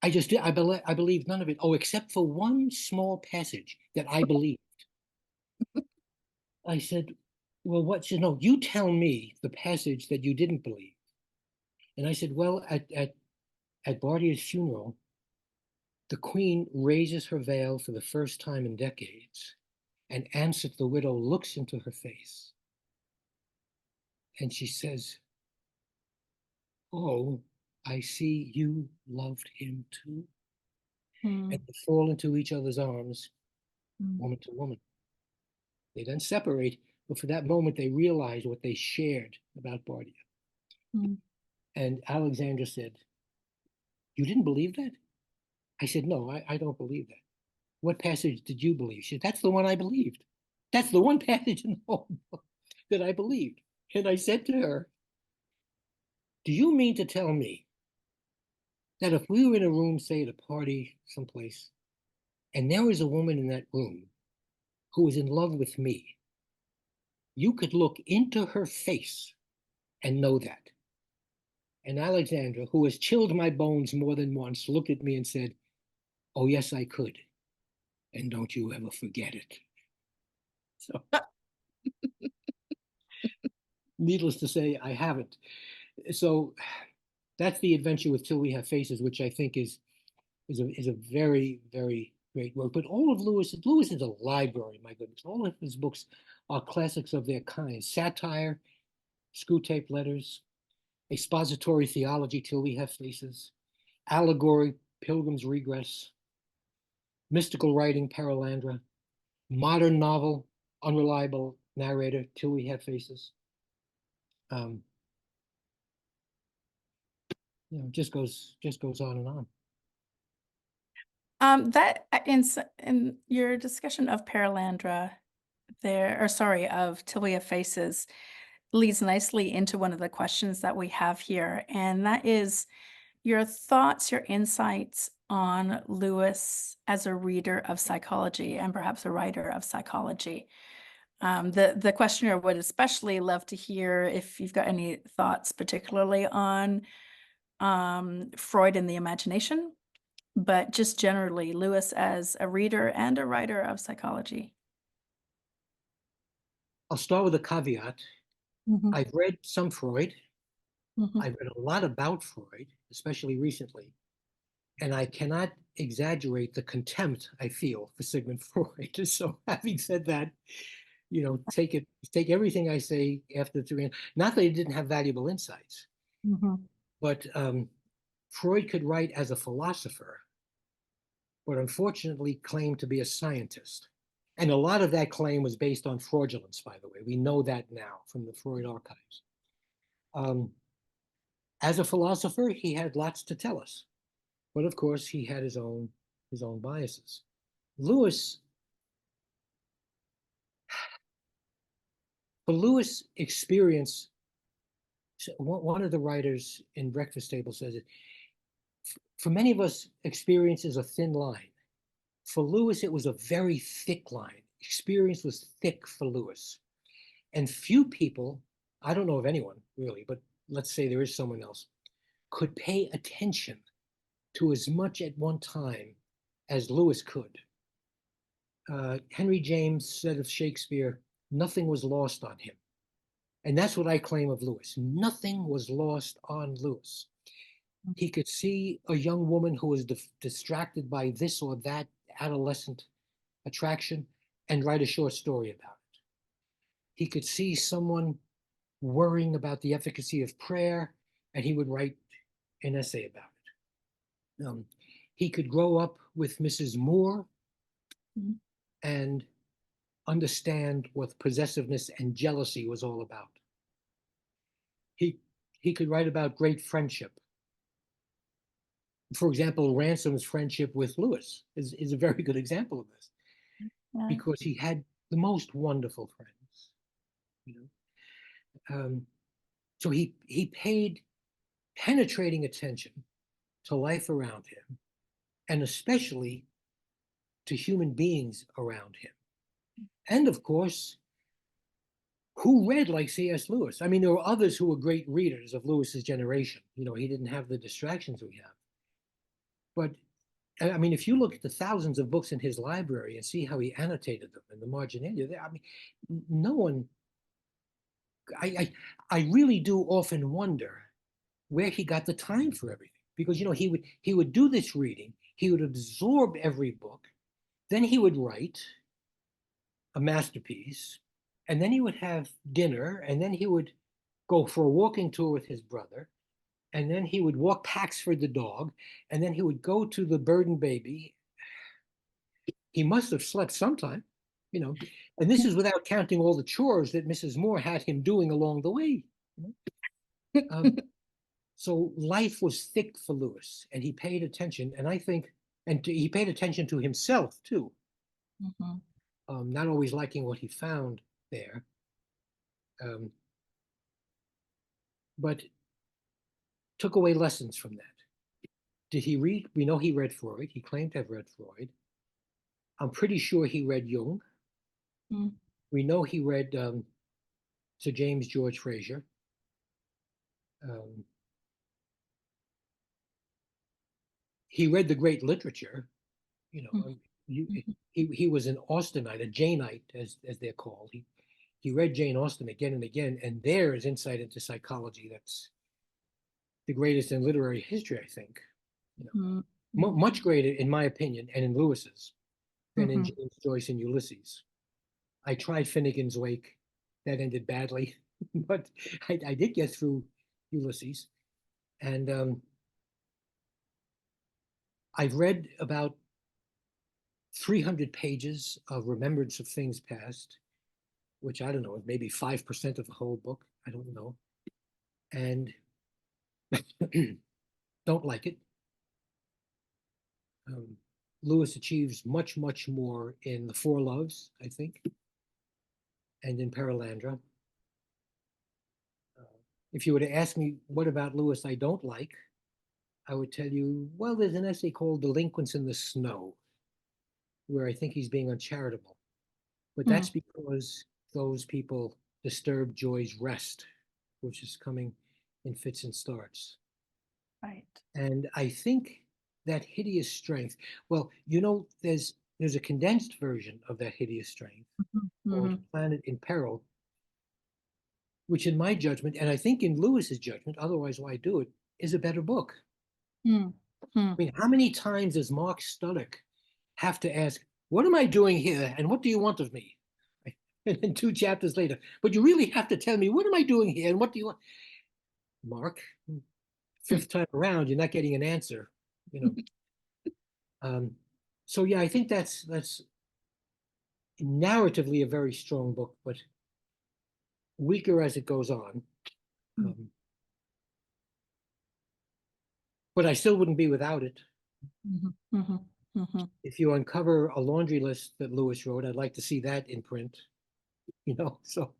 I believed none of it. Oh, except for one small passage that I believed. I said, well, what? She said, no, you tell me the passage that you didn't believe. And I said, well, at Bardier's funeral, the Queen raises her veil for the first time in decades, and Ansett, the widow, looks into her face. And she says, oh, I see you loved him too. And they fall into each other's arms, woman to woman. They then separate, but for that moment, they realize what they shared about Bardia. And Alexandra said, you didn't believe that? I said, no, I don't believe that. What passage did you believe? She said, that's the one I believed. That's the one passage in the whole book that I believed. And I said to her, do you mean to tell me that if we were in a room, say at a party someplace, and there was a woman in that room who was in love with me, you could look into her face and know that? And Alexandra, who has chilled my bones more than once, looked at me and said, oh, yes, I could. And don't you ever forget it. So, needless to say, I haven't. So that's the adventure with Till We Have Faces, which I think is a very, very great work. But all of Lewis is a library, my goodness. All of his books are classics of their kind. Satire Screw Tape Letters, Expository Theology, Till We Have Faces, Allegory, Pilgrim's Regress, Mystical Writing, Paralandra, Modern Novel, Unreliable Narrator, Till We Have Faces. Just goes on and on. That in your discussion of Paralandra there, or sorry, of Till We Have Faces, leads nicely into one of the questions that we have here, and that is your thoughts, your insights on Lewis as a reader of psychology and perhaps a writer of psychology. The questioner would especially love to hear if you've got any thoughts, particularly on Freud and the imagination, but just generally Lewis as a reader and a writer of psychology. I'll start with a caveat. I've read some Freud. I've read a lot about Freud, especially recently, and I cannot exaggerate the contempt I feel for Sigmund Freud. So having said that, take everything I say after the not that he didn't have valuable insights, but Freud could write as a philosopher, but unfortunately claimed to be a scientist. And a lot of that claim was based on fraudulence, by the way. We know that now from the Freud archives. As a philosopher, he had lots to tell us, but of course he had his own biases. Lewis experience, one of the writers in Breakfast Table says it, for many of us, experience is a thin line. For Lewis, it was a very thick line. Experience was thick for Lewis. And few people, I don't know of anyone really, but let's say there is someone else, could pay attention to as much at one time as Lewis could. Henry James said of Shakespeare, nothing was lost on him. And that's what I claim of Lewis. Nothing was lost on Lewis. He could see a young woman who was distracted by this or that adolescent attraction and write a short story about it. He could see someone worrying about the efficacy of prayer and he would write an essay about it. He could grow up with Mrs. Moore and understand what possessiveness and jealousy was all about. He could write about great friendship. For example, Ransom's friendship with Lewis is a very good example of this, because he had the most wonderful friends. So he paid penetrating attention to life around him, and especially to human beings around him. And of course, who read like C.S. Lewis? I mean, there were others who were great readers of Lewis's generation. He didn't have the distractions we have. But I mean, if you look at the thousands of books in his library and see how he annotated them in the marginalia, I mean, no one, I really do often wonder where he got the time for everything. Because, he would do this reading, he would absorb every book, then he would write a masterpiece, and then he would have dinner, and then he would go for a walking tour with his brother, and then he would walk Paxford the dog, and then he would go to the Bird and Baby. He must have slept sometime, and this is without counting all the chores that Mrs. Moore had him doing along the way. So life was thick for Lewis, and he paid attention, and I think, he paid attention to himself too. Not always liking what he found there, but took away lessons from that. Did he read? We know he read Freud. He claimed to have read Freud. I'm pretty sure he read Jung. We know he read Sir James George Frazer. He read the great literature. He was an Austenite, a Janeite, as they're called. He read Jane Austen again and again, and there is insight into psychology that's the greatest in literary history, I think. Much greater, in my opinion, and in Lewis's, than in James Joyce and Ulysses. I tried Finnegan's Wake. That ended badly. but I did get through Ulysses, and I've read about 300 pages of Remembrance of Things Past, which I don't know, maybe 5% of the whole book. I don't know. And don't like it. Lewis achieves much, much more in The Four Loves, I think, and in Perelandra. If you were to ask me what about Lewis I don't like, I would tell you, well, there's an essay called Delinquents in the Snow, where I think he's being uncharitable. But that's because those people disturb Joy's rest, which is coming in fits and starts. Right. And I think that hideous strength, well, there's a condensed version of that hideous strength called Planet in Peril, which in my judgment, and I think in Lewis's judgment, otherwise why do it, is a better book. I mean, how many times does Mark Studdock have to ask, what am I doing here and what do you want of me? And then 2 chapters later, but you really have to tell me, what am I doing here and what do you want? Mark, 5th time around, you're not getting an answer, So yeah, I think that's narratively a very strong book, but weaker as it goes on. But I still wouldn't be without it. If you uncover a laundry list that Lewis wrote, I'd like to see that in print, so.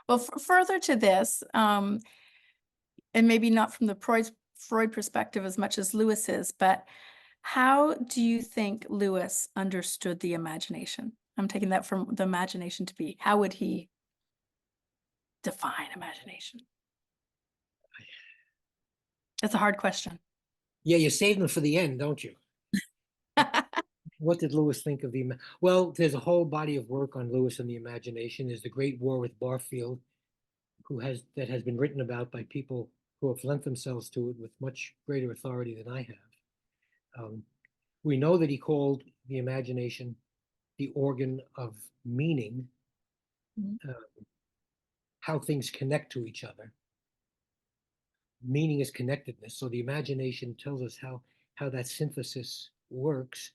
Well, further to this, and maybe not from the Freud perspective as much as Lewis's, but how do you think Lewis understood the imagination? I'm taking that from the imagination to be, how would he define imagination? That's a hard question. Yeah, you save them for the end, don't you? What did Lewis think of well, there's a whole body of work on Lewis and the imagination. There's The Great War with Barfield, that has been written about by people who have lent themselves to it with much greater authority than I have. We know that he called the imagination the organ of meaning, how things connect to each other. Meaning is connectedness. So the imagination tells us how that synthesis works,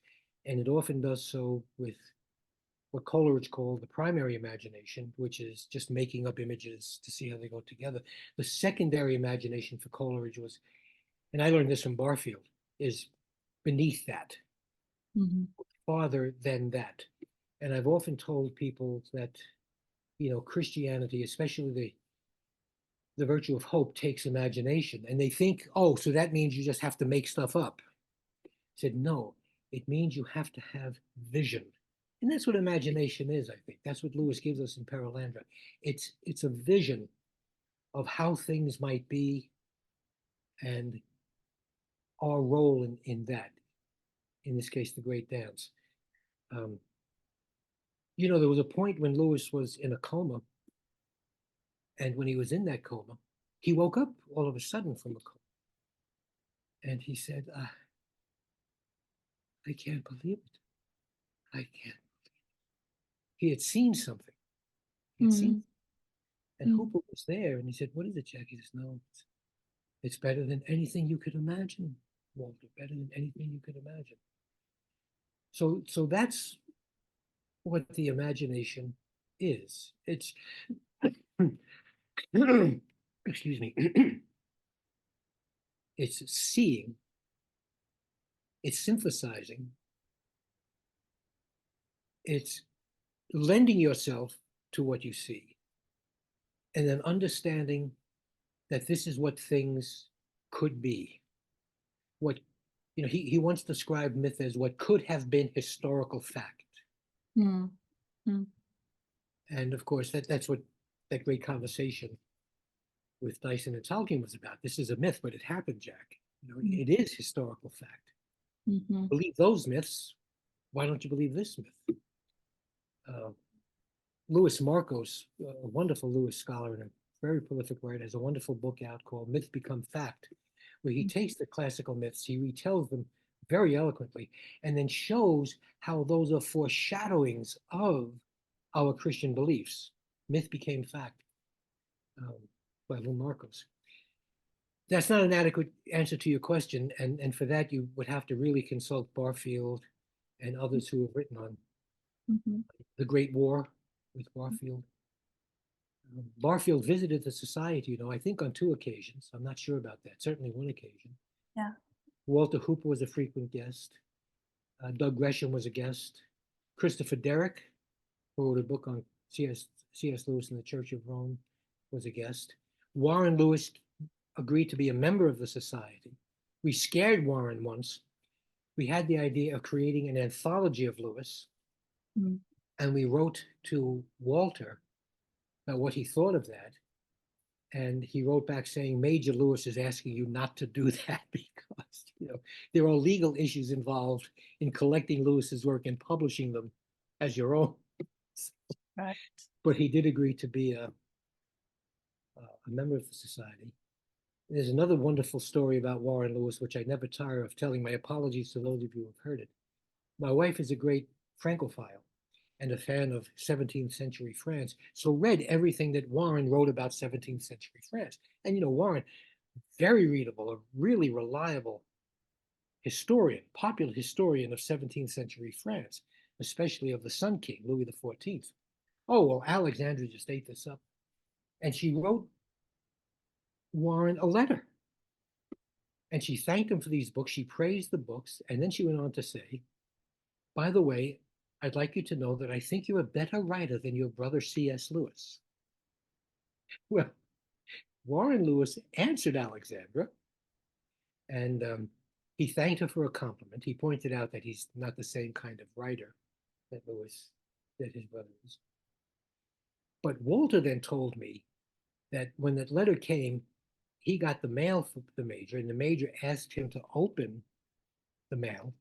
and it often does so with what Coleridge called the primary imagination, which is just making up images to see how they go together. The secondary imagination for Coleridge was, and I learned this from Barfield, is beneath that, farther than that. And I've often told people that, Christianity, especially the virtue of hope, takes imagination, and they think, oh, so that means you just have to make stuff up. I said, no, it means you have to have vision. And that's what imagination is, I think. That's what Lewis gives us in Perelandra. It's a vision of how things might be and our role in that. In this case, the great dance. There was a point when Lewis was in a coma, and when he was in that coma, he woke up all of a sudden from a coma. And he said, I can't believe it. I can't believe it. He had seen something. And Hooper was there, and he said, what is it, Jack? He says, no, it's better than anything you could imagine, Walter, better than anything you could imagine. So that's what the imagination is. It's, excuse me, it's seeing, it's synthesizing, it's lending yourself to what you see, and then understanding that this is what things could be. What, he once described myth as what could have been historical fact. And of course, that's what that great conversation with Dyson and Tolkien was about. This is a myth, but it happened, Jack. It is historical fact. Believe those myths. Why don't you believe this myth? Louis Marcos, a wonderful Lewis scholar and a very prolific writer, has a wonderful book out called Myth Become Fact, where he takes the classical myths, he retells them very eloquently, and then shows how those are foreshadowings of our Christian beliefs. Myth became fact, by Lou Marcos. That's not an adequate answer to your question, and for that you would have to really consult Barfield and others who have written on the Great War with Barfield. Barfield visited the society, I think on 2 occasions. I'm not sure about that. Certainly 1 occasion. Yeah. Walter Hooper was a frequent guest. Doug Gresham was a guest. Christopher Derrick, who wrote a book on C.S. Lewis and the Church of Rome, was a guest. Warren Lewis agreed to be a member of the society. We scared Warren once. We had the idea of creating an anthology of Lewis, and we wrote to Walter about what he thought of that. And he wrote back saying, Major Lewis is asking you not to do that because, there are legal issues involved in collecting Lewis's work and publishing them as your own. Right. But he did agree to be a member of the society. There's another wonderful story about Warren Lewis, which I never tire of telling. My apologies to those of you who have heard it. My wife is a great Francophile and a fan of 17th century France, so read everything that Warren wrote about 17th century France. And Warren, very readable, a really reliable historian, popular historian of 17th century France, especially of the Sun King, Louis XIV. Oh, well, Alexandra just ate this up. And she wrote Warren a letter. And she thanked him for these books. She praised the books. And then she went on to say, by the way, I'd like you to know that I think you're a better writer than your brother C.S. Lewis. Well, Warren Lewis answered Alexandra, and he thanked her for a compliment. He pointed out that he's not the same kind of writer that his brother is. But Walter then told me that when that letter came, he got the mail from the Major, and the Major asked him to open the mail.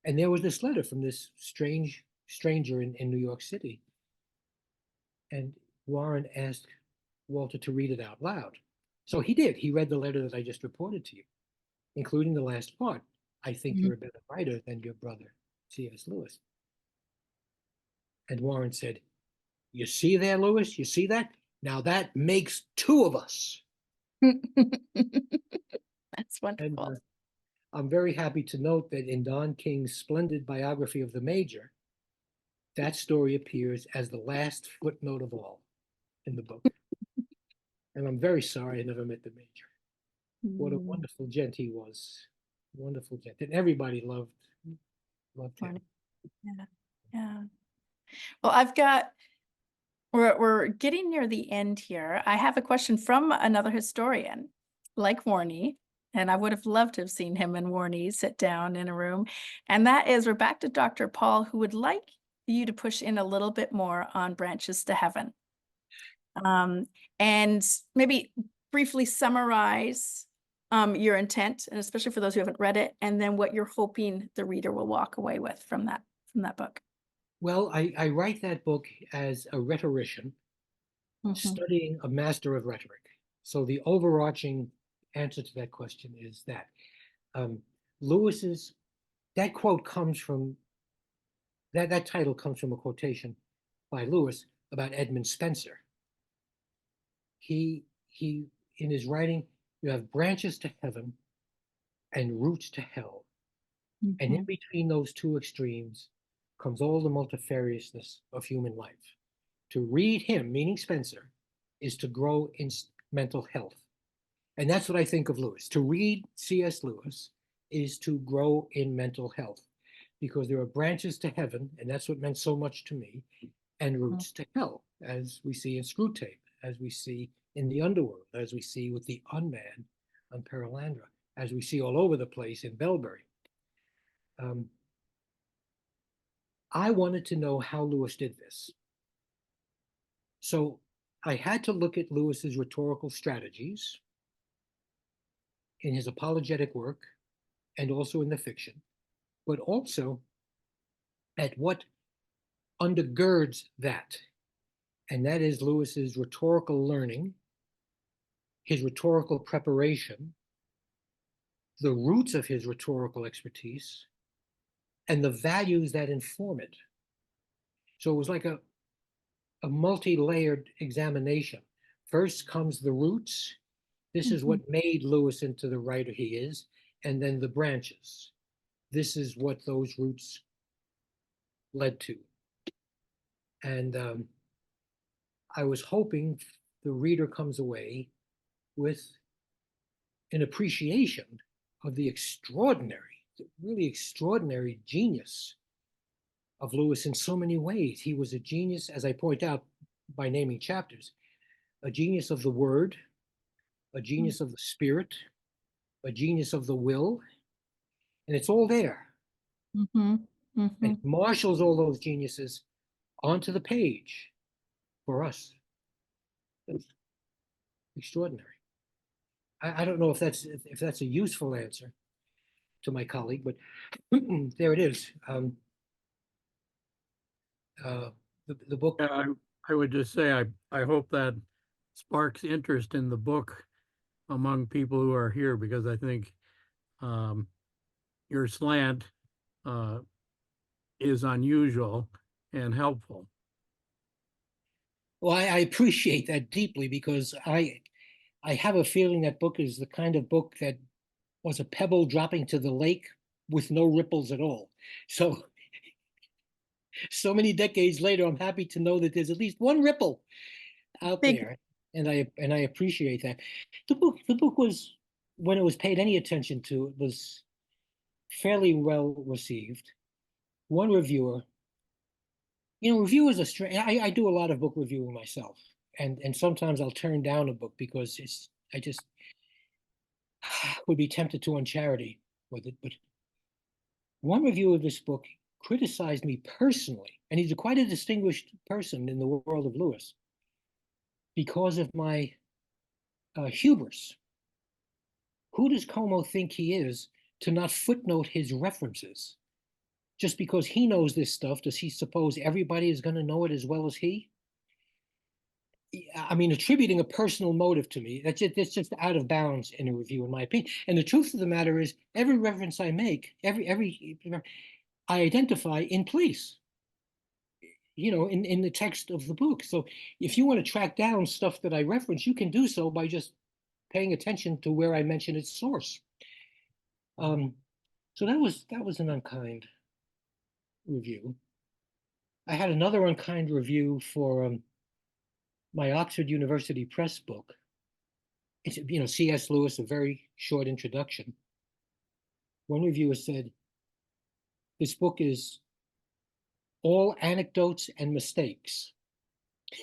And there was this letter from this stranger in New York City. And Warren asked Walter to read it out loud. So he did. He read the letter that I just reported to you, including the last part. I think you're a better writer than your brother, C.S. Lewis. And Warren said, you see there, Lewis? You see that? Now that makes 2 of us. That's wonderful. And I'm very happy to note that in Don King's splendid biography of the Major, that story appears as the last footnote of all in the book. And I'm very sorry I never met the Major. What a wonderful gent he was. Wonderful gent. And everybody loved him. Yeah. Well, we're getting near the end here. I have a question from another historian, like Warney, and I would have loved to have seen him and Warney sit down in a room. And that is, we're back to Dr. Paul, who would like you to push in a little bit more on Branches to Heaven. And maybe briefly summarize your intent, and especially for those who haven't read it, and then what you're hoping the reader will walk away with from that book. Well, I write that book as a rhetorician studying a master of rhetoric. So the overarching answer to that question is that that quote comes from, that title comes from a quotation by Lewis about Edmund Spenser. He in his writing, you have branches to heaven and roots to hell. And in between those 2 extremes comes all the multifariousness of human life. To read him, meaning Spenser, is to grow in mental health. And that's what I think of Lewis. To read C.S. Lewis is to grow in mental health, because there are branches to heaven, and that's what meant so much to me, and roots to hell, as we see in Screwtape, as we see in the underworld, as we see with the Unman on Perelandra, as we see all over the place in Bellbury. I wanted to know how Lewis did this. So I had to look at Lewis's rhetorical strategies in his apologetic work and also in the fiction, but also at what undergirds that. And that is Lewis's rhetorical learning, his rhetorical preparation, the roots of his rhetorical expertise, and the values that inform it. So it was like a multi-layered examination. First comes the roots. This is what made Lewis into the writer he is, and then the branches. This is what those roots led to. And I was hoping the reader comes away with an appreciation of the extraordinary, really extraordinary genius of Lewis in so many ways. He was a genius, as I point out by naming chapters, a genius of the word, a genius of the spirit, a genius of the will, and it's all there. And it marshals all those geniuses onto the page for us. It's extraordinary. I don't know if that's a useful answer to my colleague, but there it is. The book. Yeah, I would just say I hope that sparks interest in the book among people who are here, because I think your slant is unusual and helpful. Well, I appreciate that deeply, because I have a feeling that book is the kind of book that was a pebble dropping to the lake with no ripples at all. So many decades later, I'm happy to know that there's at least one ripple out there, and I appreciate that. The book was, when it was paid any attention to, it was fairly well received. One reviewer, reviewers are strange. I do a lot of book reviewing myself, and sometimes I'll turn down a book because I just would be tempted to uncharity with it. But one reviewer of this book criticized me personally, and he's quite a distinguished person in the world of Lewis, because of my hubris. Who does Como think he is to not footnote his references? Just because he knows this stuff, does he suppose everybody is going to know it as well as he? I mean, attributing a personal motive to me, that's just out of bounds in a review, in my opinion. And the truth of the matter is, every reference I make, I identify in place, in the text of the book. So if you want to track down stuff that I reference, you can do so by just paying attention to where I mention its source. So that was an unkind review. I had another unkind review for my Oxford University Press book. It's, C.S. Lewis, a very short introduction. One reviewer said, this book is all anecdotes and mistakes.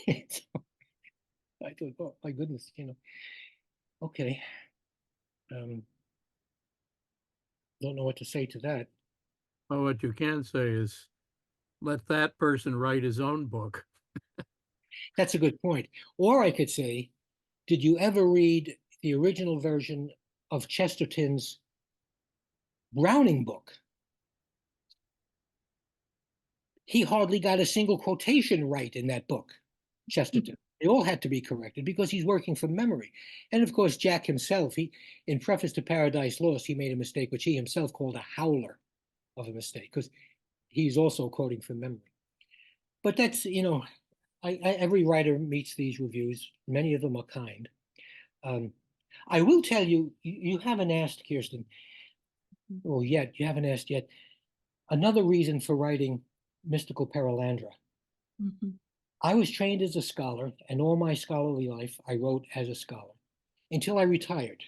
I thought, oh my goodness, okay. Don't know what to say to that. Well, what you can say is, let that person write his own book. That's a good point. Or I could say, did you ever read the original version of Chesterton's Browning book? He hardly got a single quotation right in that book, Chesterton. They all had to be corrected because he's working from memory. And of course, Jack himself, in preface to Paradise Lost, he made a mistake, which he himself called a howler of a mistake, because he's also quoting from memory. But that's, every writer meets these reviews. Many of them are kind. I will tell you, you haven't asked, Kirstin, or yet, you haven't asked yet, another reason for writing Mystical Perelandra. I was trained as a scholar, and all my scholarly life, I wrote as a scholar until I retired,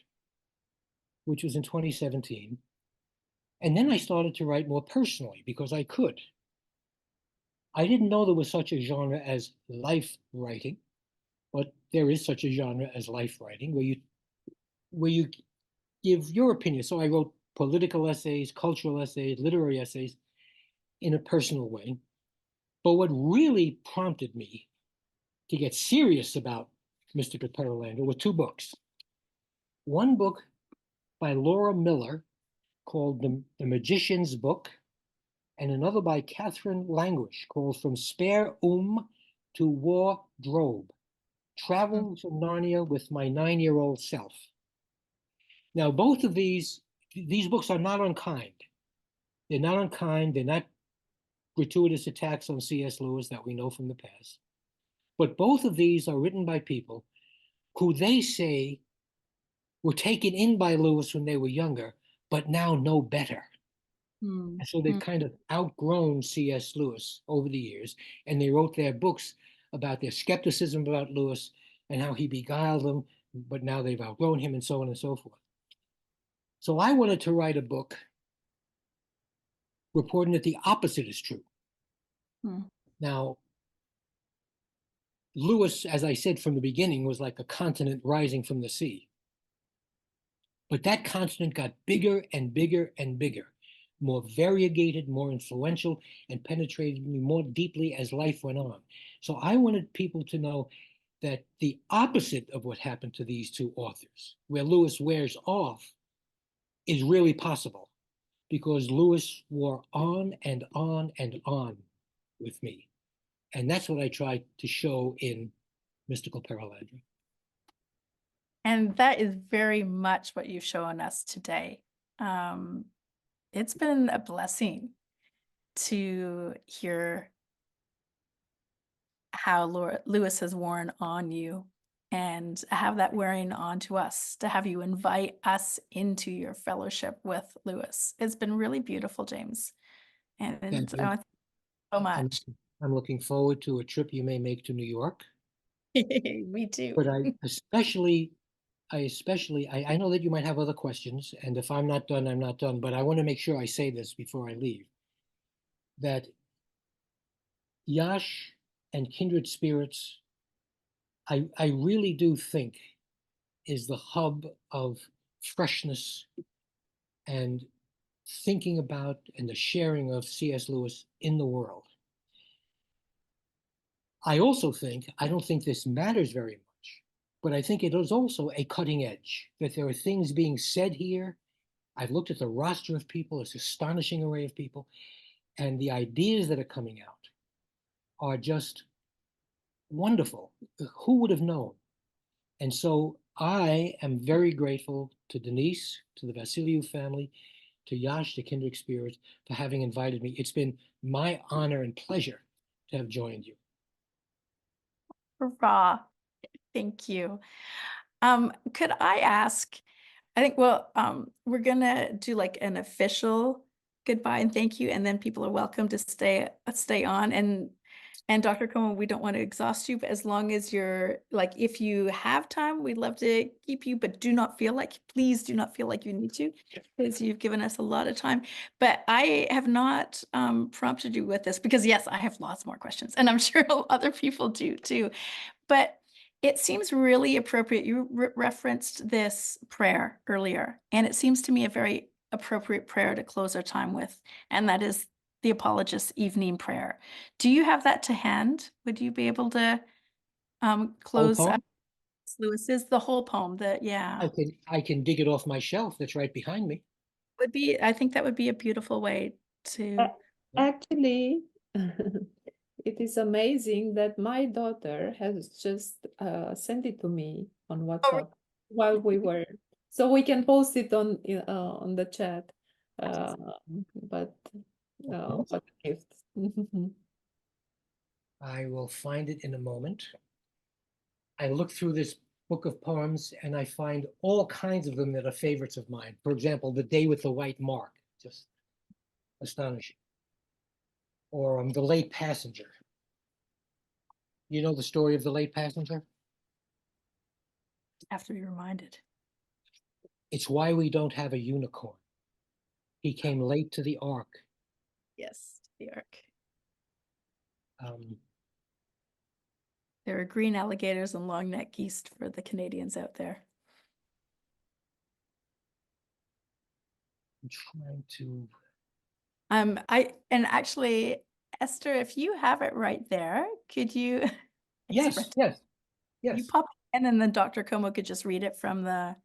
which was in 2017. And then I started to write more personally because I could. I didn't know there was such a genre as life writing, but there is such a genre as life writing where you give your opinion. So I wrote political essays, cultural essays, literary essays in a personal way. But what really prompted me to get serious about Mystical Perelandra were two books. One book by Laura Miller called The Magician's Book, and another by Catherine Languish called From Spare to Wardrobe, Travel to Narnia with My 9-year-old Self. Now, both of these books are not unkind. They're not unkind. They're not gratuitous attacks on C.S. Lewis that we know from the past. But both of these are written by people who they say were taken in by Lewis when they were younger, but now know better. And so they've kind of outgrown C.S. Lewis over the years, and they wrote their books about their skepticism about Lewis and how he beguiled them, but now they've outgrown him, and so on and so forth. So I wanted to write a book reporting that the opposite is true. Now, Lewis, as I said from the beginning, was like a continent rising from the sea. But that continent got bigger and bigger and bigger, more variegated, more influential, and penetrated me more deeply as life went on. So I wanted people to know that the opposite of what happened to these two authors, where Lewis wears off, is really possible, because Lewis wore on and on and on with me. And that's what I tried to show in Mystical Perelandra. And that is very much what you've shown us today. It's been a blessing to hear how Lewis has worn on you and have that wearing on to us, to have you invite us into your fellowship with Lewis. It's been really beautiful, James. And Thank you. thank you so much. I'm looking forward to a trip you may make to New York. Me too. But I know that you might have other questions, and if I'm not done, I'm not done, but I want to make sure I say this before I leave, that Yash and Kindred Spirits, I really do think is the hub of freshness and thinking about and the sharing of C.S. Lewis in the world. I also think, I don't think this matters very much, but I think it is also a cutting edge, that there are things being said here. I've looked at the roster of people, it's an astonishing array of people, and the ideas that are coming out are just wonderful. Who would have known? And so I am very grateful to Denise, to the Vasiliou family, to Yash, to Kindred Spirits, for having invited me. It's been my honor and pleasure to have joined you. Hurrah. Thank you. Could I ask, I think, we're gonna do like an official goodbye and thank you, and then people are welcome to stay on. And Dr. Como, we don't want to exhaust you, but as long as you're like, if you have time, we'd love to keep you, but please do not feel like you need to, because you've given us a lot of time. But I have not prompted you with this, because yes, I have lots more questions, and I'm sure other people do too. But it seems really appropriate. You referenced this prayer earlier, and it seems to me a very appropriate prayer to close our time with, and that is the Apologist's evening prayer. Do you have that to hand? Would you be able to close Lewis's, the whole poem? I can dig it off my shelf that's right behind me. I think that would be a beautiful way to. Actually, it is amazing that my daughter has just sent it to me on WhatsApp while we were, so we can post it on the chat. But what a gift. I will find it in a moment. I look through this book of poems and I find all kinds of them that are favorites of mine. For example, The Day with the White Mark, just astonishing. Or The Late Passenger. You know the story of The Late Passenger? Have to be reminded. It's why we don't have a unicorn. He came late to the Ark. Yes, the Ark. Um, There are green alligators and long-necked geese for the Canadians out there. I'm trying to. Actually, Esther, if you have it right there, could you? Yes. You pop it in, and then Dr. Como could just read it from the.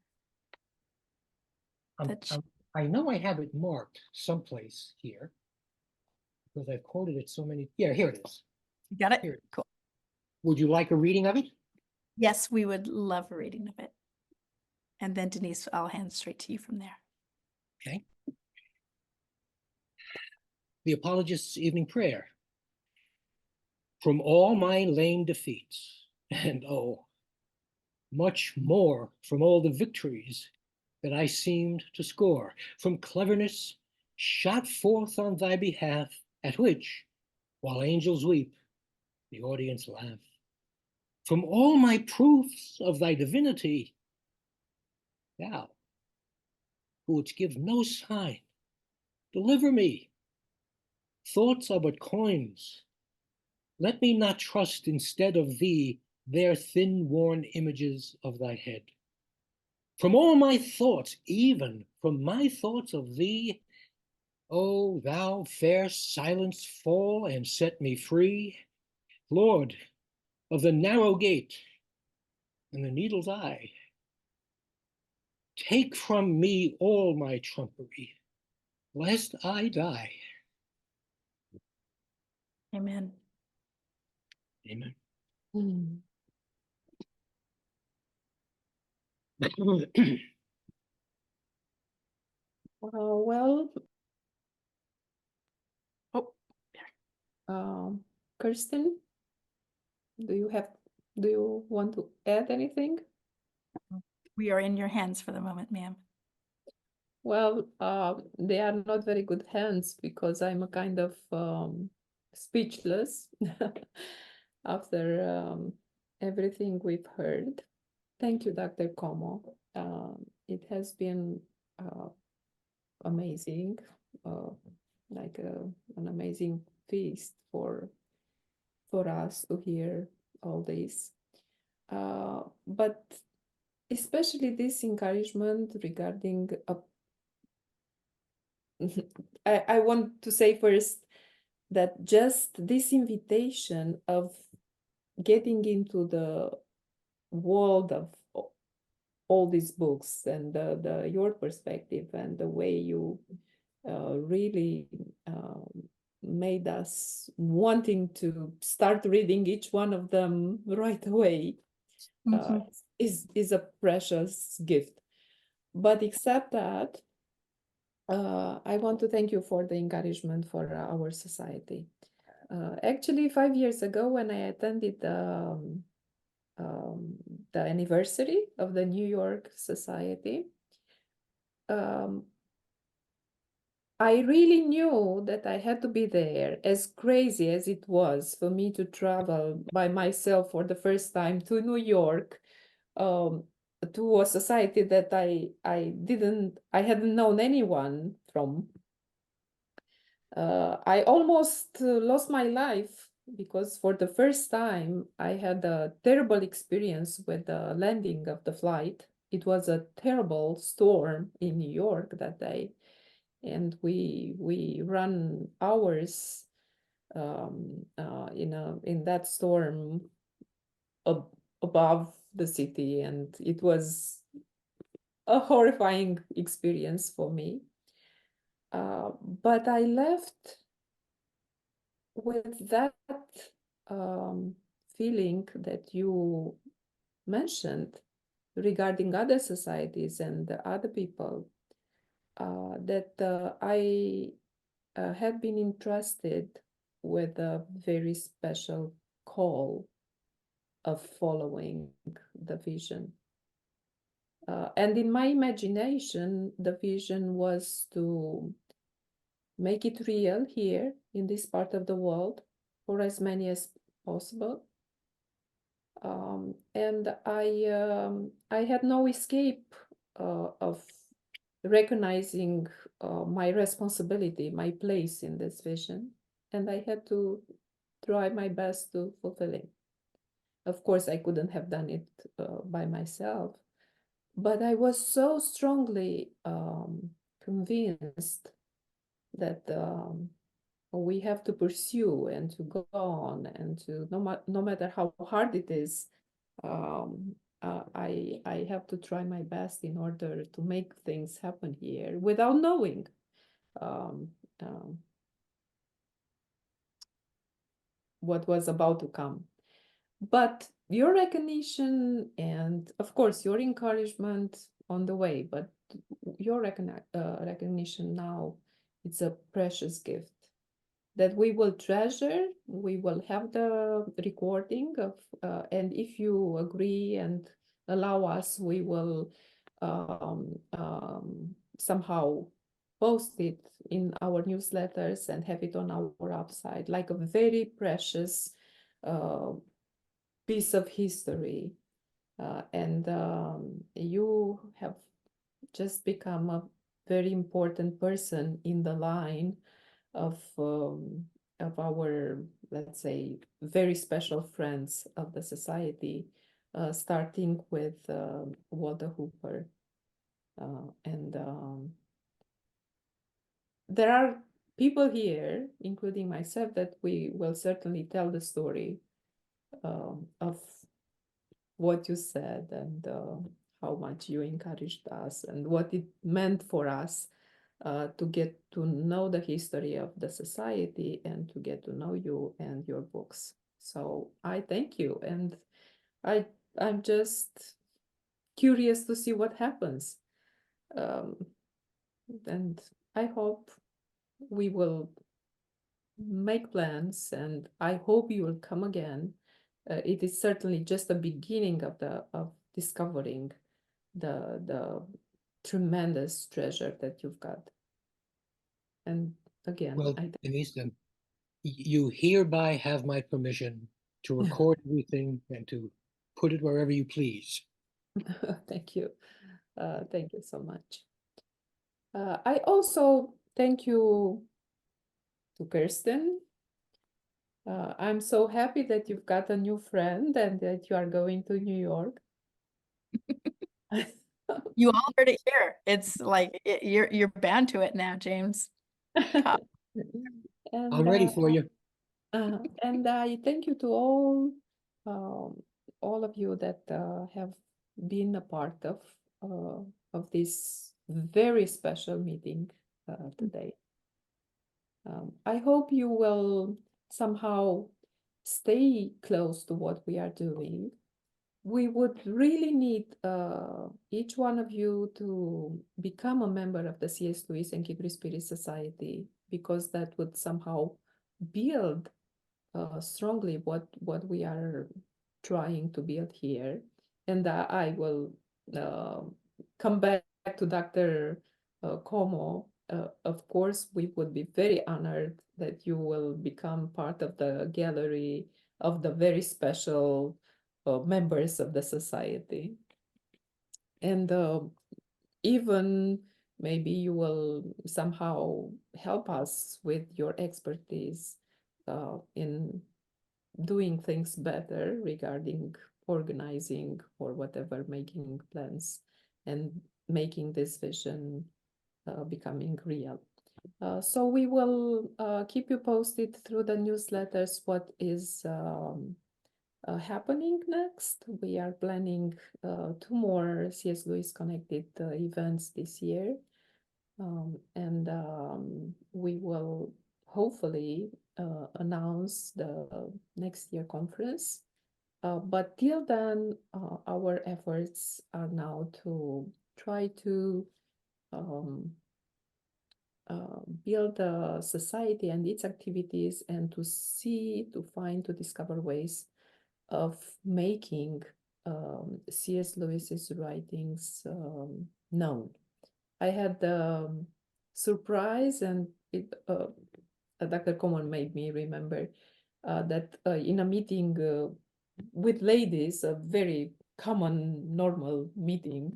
I know I have it marked someplace here because I've quoted it so many. Yeah, here it is. You got it? Here. Cool. Would you like a reading of it? Yes, we would love a reading of it. And then Denise, I'll hand straight to you from there. Okay. The Apologist's Evening Prayer. from all my lame defeats, and oh, much more from all the victories that I seemed to score, from cleverness shot forth on thy behalf, at which, while angels weep, the audience laugh. From all my proofs of thy divinity, thou, who wouldst give no sign, deliver me. Thoughts are but coins. Let me not trust instead of thee their thin worn images of thy head. From all my thoughts, even from my thoughts of thee, O thou fair silence, fall and set me free, Lord of the narrow gate and the needle's eye. Take from me all my trumpery, lest I die. Amen. Amen. Mm. Well, Oh, Kirstin, do you want to add anything? we are in your hands for the moment, ma'am. Well, they are not very good hands because I'm a kind of speechless after everything we've heard. Thank you, Dr. Como. It has been amazing, like an amazing feast for us to hear all this. But especially this encouragement regarding I want to say first that just this invitation of getting into the world of all these books and your perspective and the way you really made us wanting to start reading each one of them right away is a precious gift. But except that, I want to thank you for the encouragement for our society. Actually, 5 years ago, when I attended the anniversary of the New York Society, I really knew that I had to be there, as crazy as it was for me to travel by myself for the first time to New York, to a society that I hadn't known anyone from. I almost lost my life because for the first time I had a terrible experience with the landing of the flight. It was a terrible storm in New York that day, and we ran hours in that storm above the city, and it was a horrifying experience for me. But I left with that feeling that you mentioned regarding other societies and other people, that I have been entrusted with a very special call of following the vision. And in my imagination, the vision was to make it real here in this part of the world for as many as possible. And I had no escape of recognizing my responsibility, my place in this vision, and I had to try my best to fulfill it. Of course, I couldn't have done it by myself, but I was so strongly convinced that we have to pursue and to go on and to no matter how hard it is, I have to try my best in order to make things happen here without knowing what was about to come. But your recognition and of course your encouragement on the way, but your recognition now, it's a precious gift. that we will treasure. We will have the recording of, and if you agree and allow us, we will somehow post it in our newsletters and have it on our website, like a very precious piece of history. And you have just become a very important person in the line of our, let's say, very special friends of the society, starting with Walter Hooper. And there are people here, including myself, that we will certainly tell the story of what you said and how much you encouraged us and what it meant for us to get to know the history of the society and to get to know you and your books. So I thank you, and I'm just curious to see what happens. And I hope we will make plans, and I hope you will come again. It is certainly just the beginning of discovering the tremendous treasure that you've got. And again, Well, Denise, you hereby have my permission to record everything and to put it wherever you please. thank you. Thank you so much. I also thank you to Kirstin. I'm so happy that you've got a new friend and that you are going to New York. You all heard it here. It's like you're bound to it now, James. And, I'm ready for you. And I thank you to all of you that have been a part of this very special meeting today. I hope you will somehow stay close to what we are doing. We would really need each one of you to become a member of the C.S. Lewis and Kibri Spirit Society, because that would somehow build strongly what we are trying to build here. And I will come back to Dr. Como. Of course, we would be very honored that you will become part of the gallery of the very special members of the society. And even maybe you will somehow help us with your expertise in doing things better regarding organizing or whatever, making plans and making this vision becoming real. So we will keep you posted through the newsletters what is happening next. We are planning 2 more C.S. Lewis Connected events this year. And we will hopefully announce the next year conference. But till then, our efforts are now to try to build a society and its activities, and to find, to discover ways of making C.S. Lewis's writings known. I had the surprise, and Dr. Common made me remember that in a meeting with ladies, a very common, normal meeting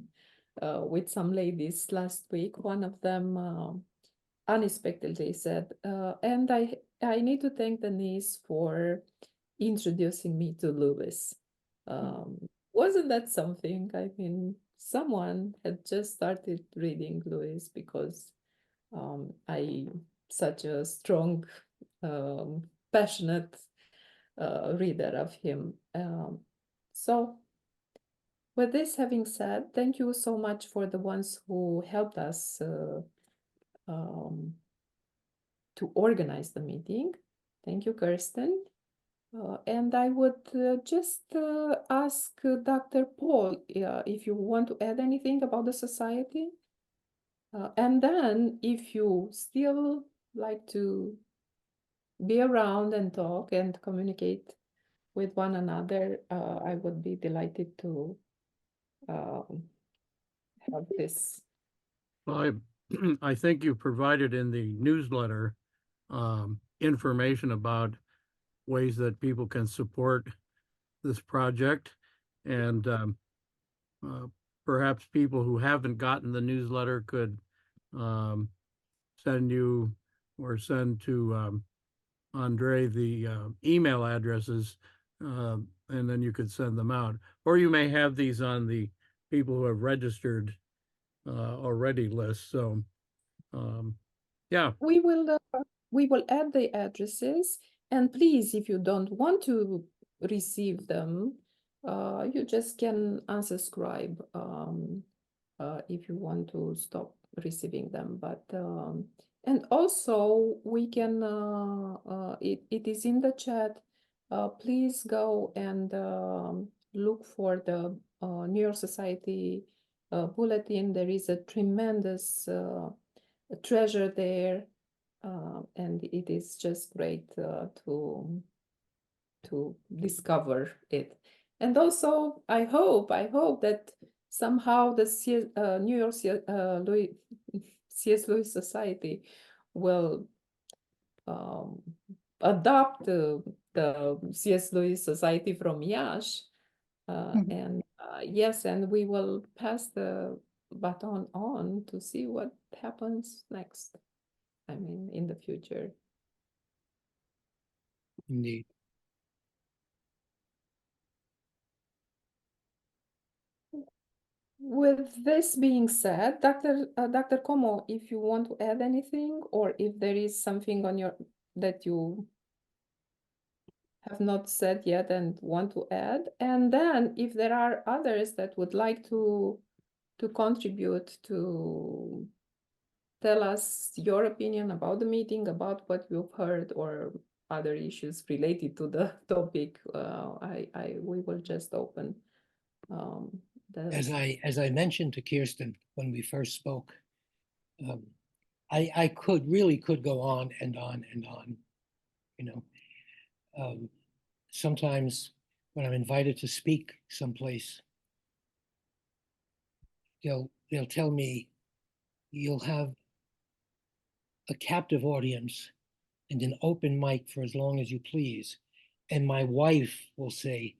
with some ladies last week, one of them unexpectedly said, and I need to thank Denise for introducing me to Lewis. Wasn't that something? I mean, someone had just started reading Lewis because I such a strong, passionate reader of him. So with this having said, thank you so much for the ones who helped us to organize the meeting. Thank you, Kirstin. And I would just ask Dr. Paul if you want to add anything about the society. And then if you still like to be around and talk and communicate with one another, I would be delighted to have this. Well, I think you provided in the newsletter information about ways that people can support this project. And perhaps people who haven't gotten the newsletter could send you or send to Andre the email addresses, and then you could send them out. Or you may have these on the people who have registered already list. So yeah. We will add the addresses, and please, if you don't want to receive them, you just can unsubscribe if you want to stop receiving them. But and also we can it is in the chat. Please go and look for the New York Society bulletin. There is a tremendous treasure there, and it is just great to discover it. And also, I hope that somehow the New York C.S. Lewis Society will adopt the C.S. Lewis Society from Yash, and yes, and we will pass the baton on to see what happens next. I mean, in the future. Indeed. With this being said, Dr. Como, if you want to add anything, or if there is something on your that you have not said yet and want to add, and then if there are others that would like to contribute to tell us your opinion about the meeting, about what you've heard, or other issues related to the topic, we will just open. As I mentioned to Kirstin when we first spoke, I really could go on and on and on. You know, sometimes when I'm invited to speak someplace, they'll tell me you'll have a captive audience and an open mic for as long as you please. And my wife will say,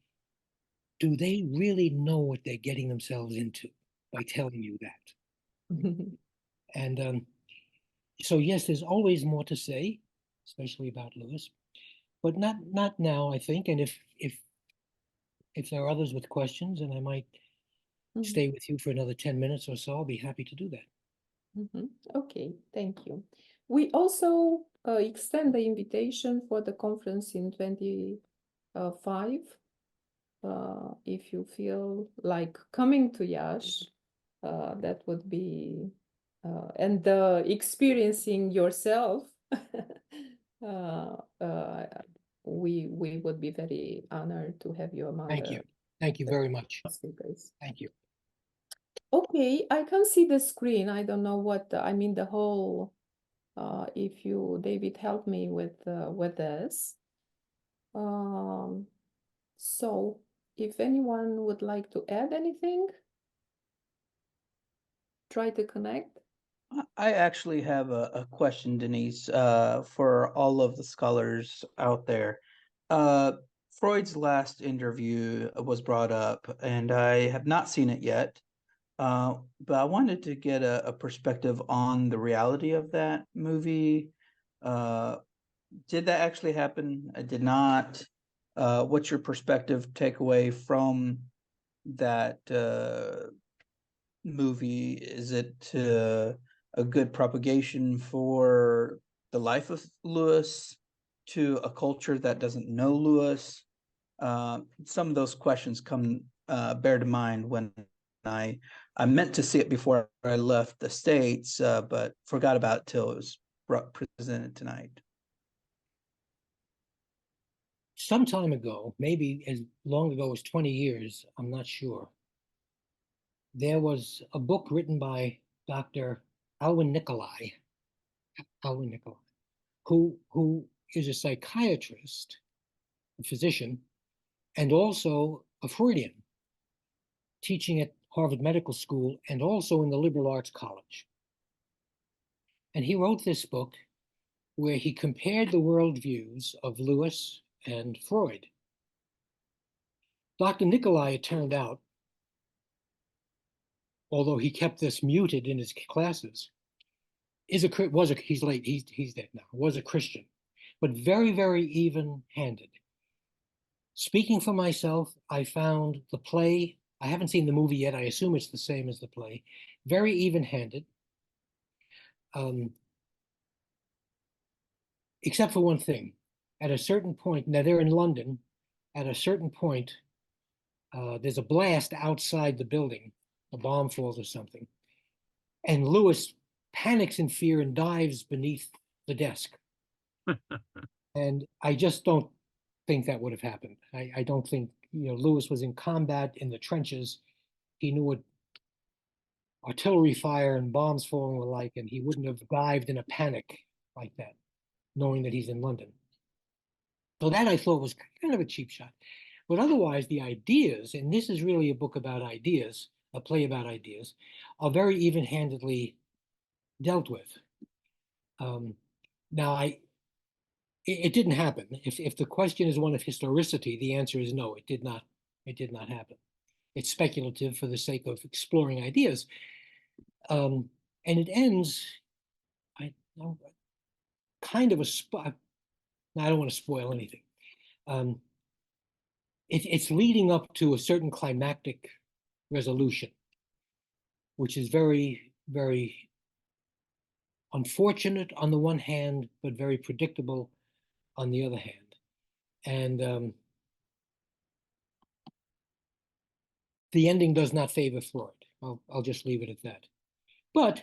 do they really know what they're getting themselves into by telling you that? And so yes, there's always more to say, especially about Lewis, but not now, I think. And if there are others with questions, and I might stay with you for another 10 minutes or so, I'll be happy to do that. Okay, thank you. We also extend the invitation for the conference in 25. If you feel like coming to Yash, that would be, and experiencing yourself, we would be very honored to have you among Thank you. Thank you very much. speakers. Thank you. Okay, I can see the screen. I don't know what, I mean, the whole, if you, David, help me with this. So if anyone would like to add anything, try to connect. I actually have a question, Denise, for all of the scholars out there. Freud's last interview was brought up, and I have not seen it yet. But I wanted to get a perspective on the reality of that movie. Did that actually happen? I did not. What's your perspective takeaway from that movie? Is it a good propagation for the life of Lewis to a culture that doesn't know Lewis? Some of those questions come bear to mind when I meant to see it before I left the States, but forgot about it till it was presented tonight. Some time ago, maybe as long ago as 20 years, I'm not sure, there was a book written by Dr. Alwyn Nicolai, who is a psychiatrist, a physician, and also a Freudian, teaching at Harvard Medical School and also in the Liberal Arts College. And he wrote this book where he compared the worldviews of Lewis and Freud. Dr. Nicolai, it turned out, although he kept this muted in his classes, he's late, he's dead now, was a Christian, but very, very even-handed. Speaking for myself, I found the play, I haven't seen the movie yet, I assume it's the same as the play, very even-handed, except for one thing. At a certain point, now they're in London, at a certain point, there's a blast outside the building, a bomb falls or something, and Lewis panics in fear and dives beneath the desk. And I just don't think that would have happened. I don't think, Lewis was in combat in the trenches. He knew what artillery fire and bombs falling were like, and he wouldn't have dived in a panic like that, knowing that he's in London. So that I thought was kind of a cheap shot. But otherwise, the ideas, and this is really a book about ideas, a play about ideas, are very even-handedly dealt with. Now, it didn't happen. If the question is one of historicity, the answer is no, it did not. It did not happen. It's speculative for the sake of exploring ideas. And it ends, kind of a spot. I don't want to spoil anything. It's leading up to a certain climactic resolution, which is very, very unfortunate on the one hand, but very predictable on the other hand. And the ending does not favor Freud. I'll just leave it at that. But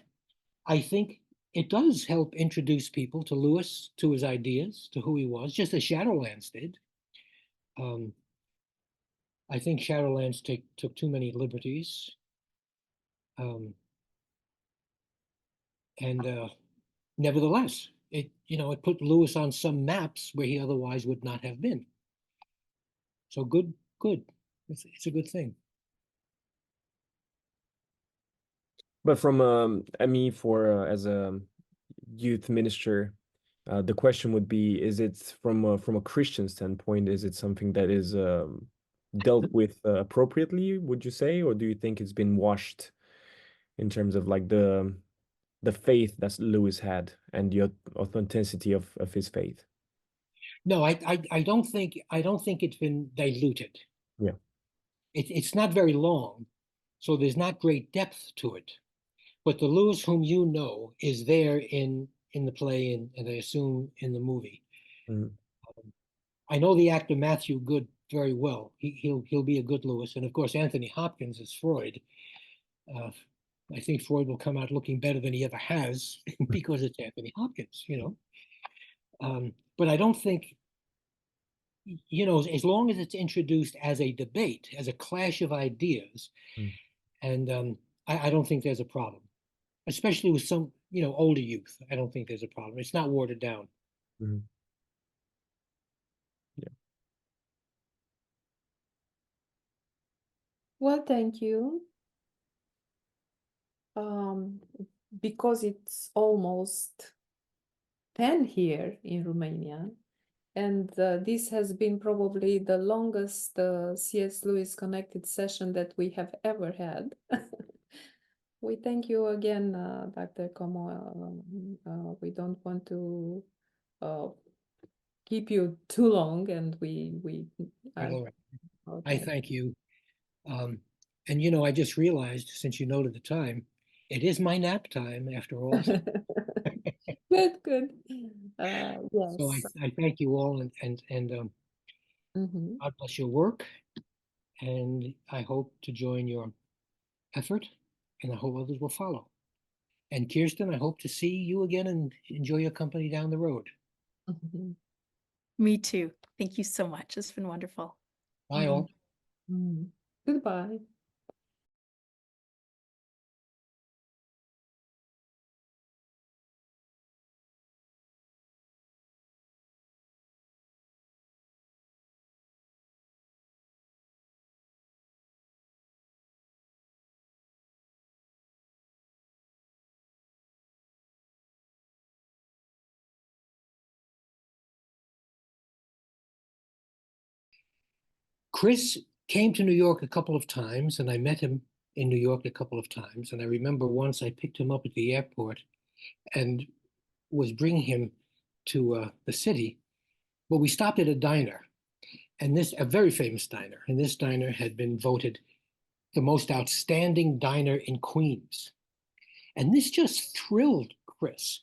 I think it does help introduce people to Lewis, to his ideas, to who he was, just as Shadowlands did. I think Shadowlands took too many liberties. Nevertheless, it put Lewis on some maps where he otherwise would not have been. So good. It's a good thing. But from as a youth minister, the question would be: is it from a Christian standpoint? Is it something that is dealt with appropriately? Would you say, or do you think it's been washed in terms of like the faith that Lewis had and the authenticity of his faith? No, I don't think it's been diluted. Yeah, it's not very long, so there's not great depth to it. But the Lewis whom you know is there in the play and I assume in the movie. Mhm. I know the actor Matthew Good very well. He'll be a good Lewis, and of course Anthony Hopkins is Freud. I think Freud will come out looking better than he ever has because it's Anthony Hopkins, But I don't think, as long as it's introduced as a debate, as a clash of ideas, and I don't think there's a problem, especially with some, older youth. I don't think there's a problem. It's not watered down. Mhm. Yeah. Well, thank you. Because it's almost 10 here in Romania, and this has been probably the longest C.S. Lewis Connected session that we have ever had. We thank you again, Dr. Como. We don't want to keep you too long, and All right. I thank you. And I just realized, since you noted the time, it is my nap time after all. Good. Yes. So I thank you all, and God bless your work, and I hope to join your effort, and I hope others will follow. And Kirstin, I hope to see you again and enjoy your company down the road. Me too. Thank you so much. It's been wonderful. Bye all. Goodbye. Chris came to New York a couple of times, and I met him in New York a couple of times. And I remember once I picked him up at the airport and was bringing him to the city. But we stopped at a diner, and a very famous diner, and this diner had been voted the most outstanding diner in Queens. And this just thrilled Chris.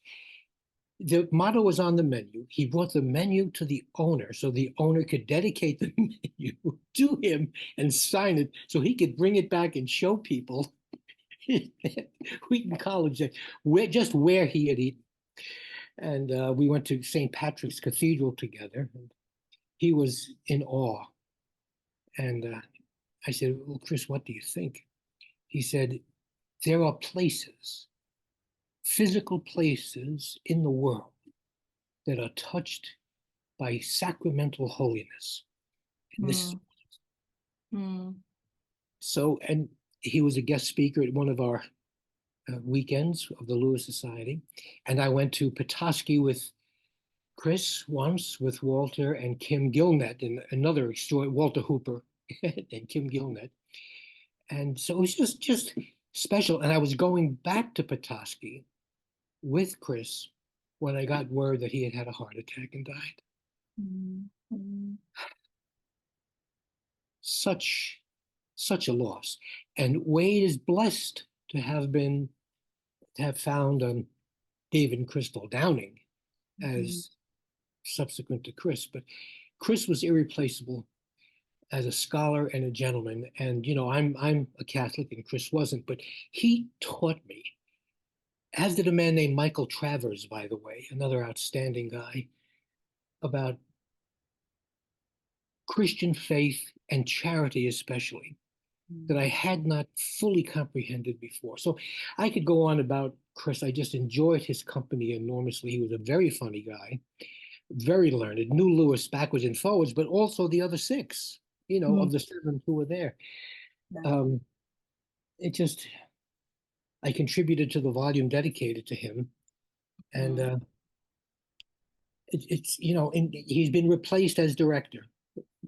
The motto was on the menu. He brought the menu to the owner so the owner could dedicate the menu to him and sign it so he could bring it back and show people Wheaton College where he had eaten. And we went to St. Patrick's Cathedral together. And he was in awe. And I said, well, Chris, what do you think? He said, there are places, physical places in the world that are touched by sacramental holiness. And this, so, and he was a guest speaker at one of our weekends of the Lewis Society. And I went to Petoskey with Chris once, with Walter and Kim Gilnet, and another Walter Hooper and Kim Gilnet. And so it was just special. And I was going back to Petoskey with Chris when I got word that he had had a heart attack and died. Such a loss. And Wade is blessed to have found David and Crystal Downing as subsequent to Chris. But Chris was irreplaceable as a scholar and a gentleman. And I'm a Catholic and Chris wasn't, but he taught me, as did a man named Michael Travers, by the way, another outstanding guy, about Christian faith and charity especially, that I had not fully comprehended before. So I could go on about Chris. I just enjoyed his company enormously. He was a very funny guy, very learned, knew Lewis backwards and forwards, but also the other six, of the seven who were there. I contributed to the volume dedicated to him. And and he's been replaced as director.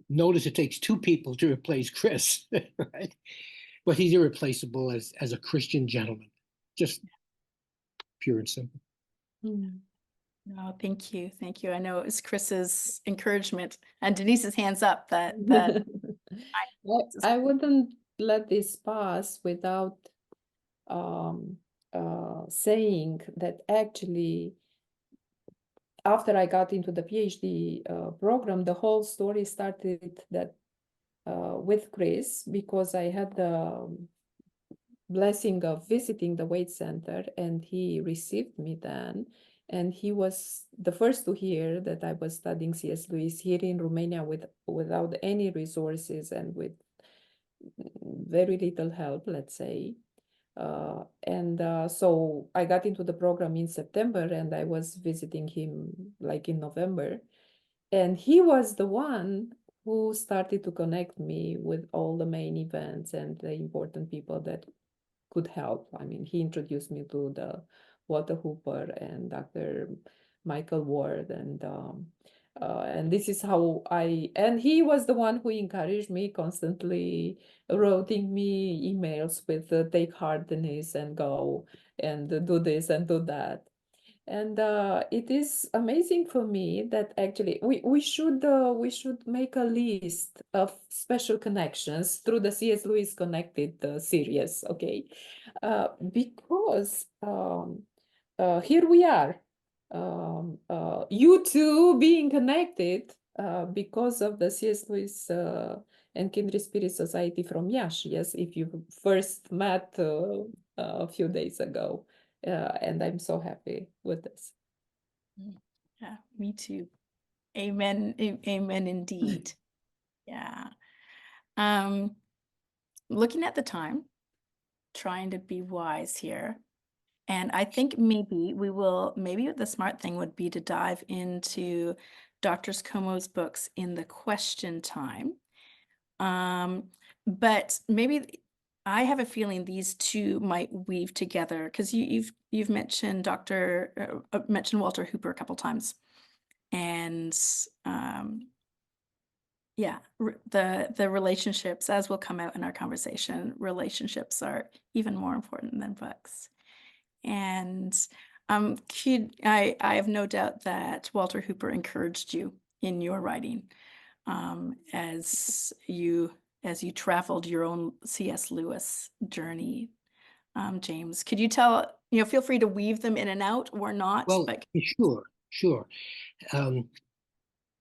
Notice it takes two people to replace Chris, right? But he's irreplaceable as a Christian gentleman, just pure and simple. No, thank you. I know it was Chris's encouragement and Denise's hands up that I wouldn't let this pass without saying that actually, after I got into the PhD program, the whole story started with Chris, because I had the blessing of visiting the Wade Center, and he received me then. And he was the first to hear that I was studying C.S. Lewis here in Romania without any resources and with very little help, let's say. So I got into the program in September, and I was visiting him like in November. And he was the one who started to connect me with all the main events and the important people that could help. I mean, he introduced me to the Walter Hooper and Dr. Michael Ward, and this is how and he was the one who encouraged me, constantly writing me emails with take heart, Denise, and go and do this and do that. And it is amazing for me that actually we should make a list of special connections through the C.S. Lewis Connected series, okay? Because here we are, you two being connected because of the C.S. Lewis and Kindred Spirit Society from Yash. Yes, if you first met a few days ago. And I'm so happy with this. Yeah, me too. Amen. Amen indeed. Yeah. Looking at the time, trying to be wise here. And I think maybe the smart thing would be to dive into Dr. Como's books in the question time. But maybe I have a feeling these two might weave together, because you've mentioned mentioned Walter Hooper a couple times, and Yeah, the relationships, as will come out in our conversation, relationships are even more important than books. And I have no doubt that Walter Hooper encouraged you in your writing, as you traveled your own C.S. Lewis journey. James, could you tell, feel free to weave them in and out or not, Well, but sure.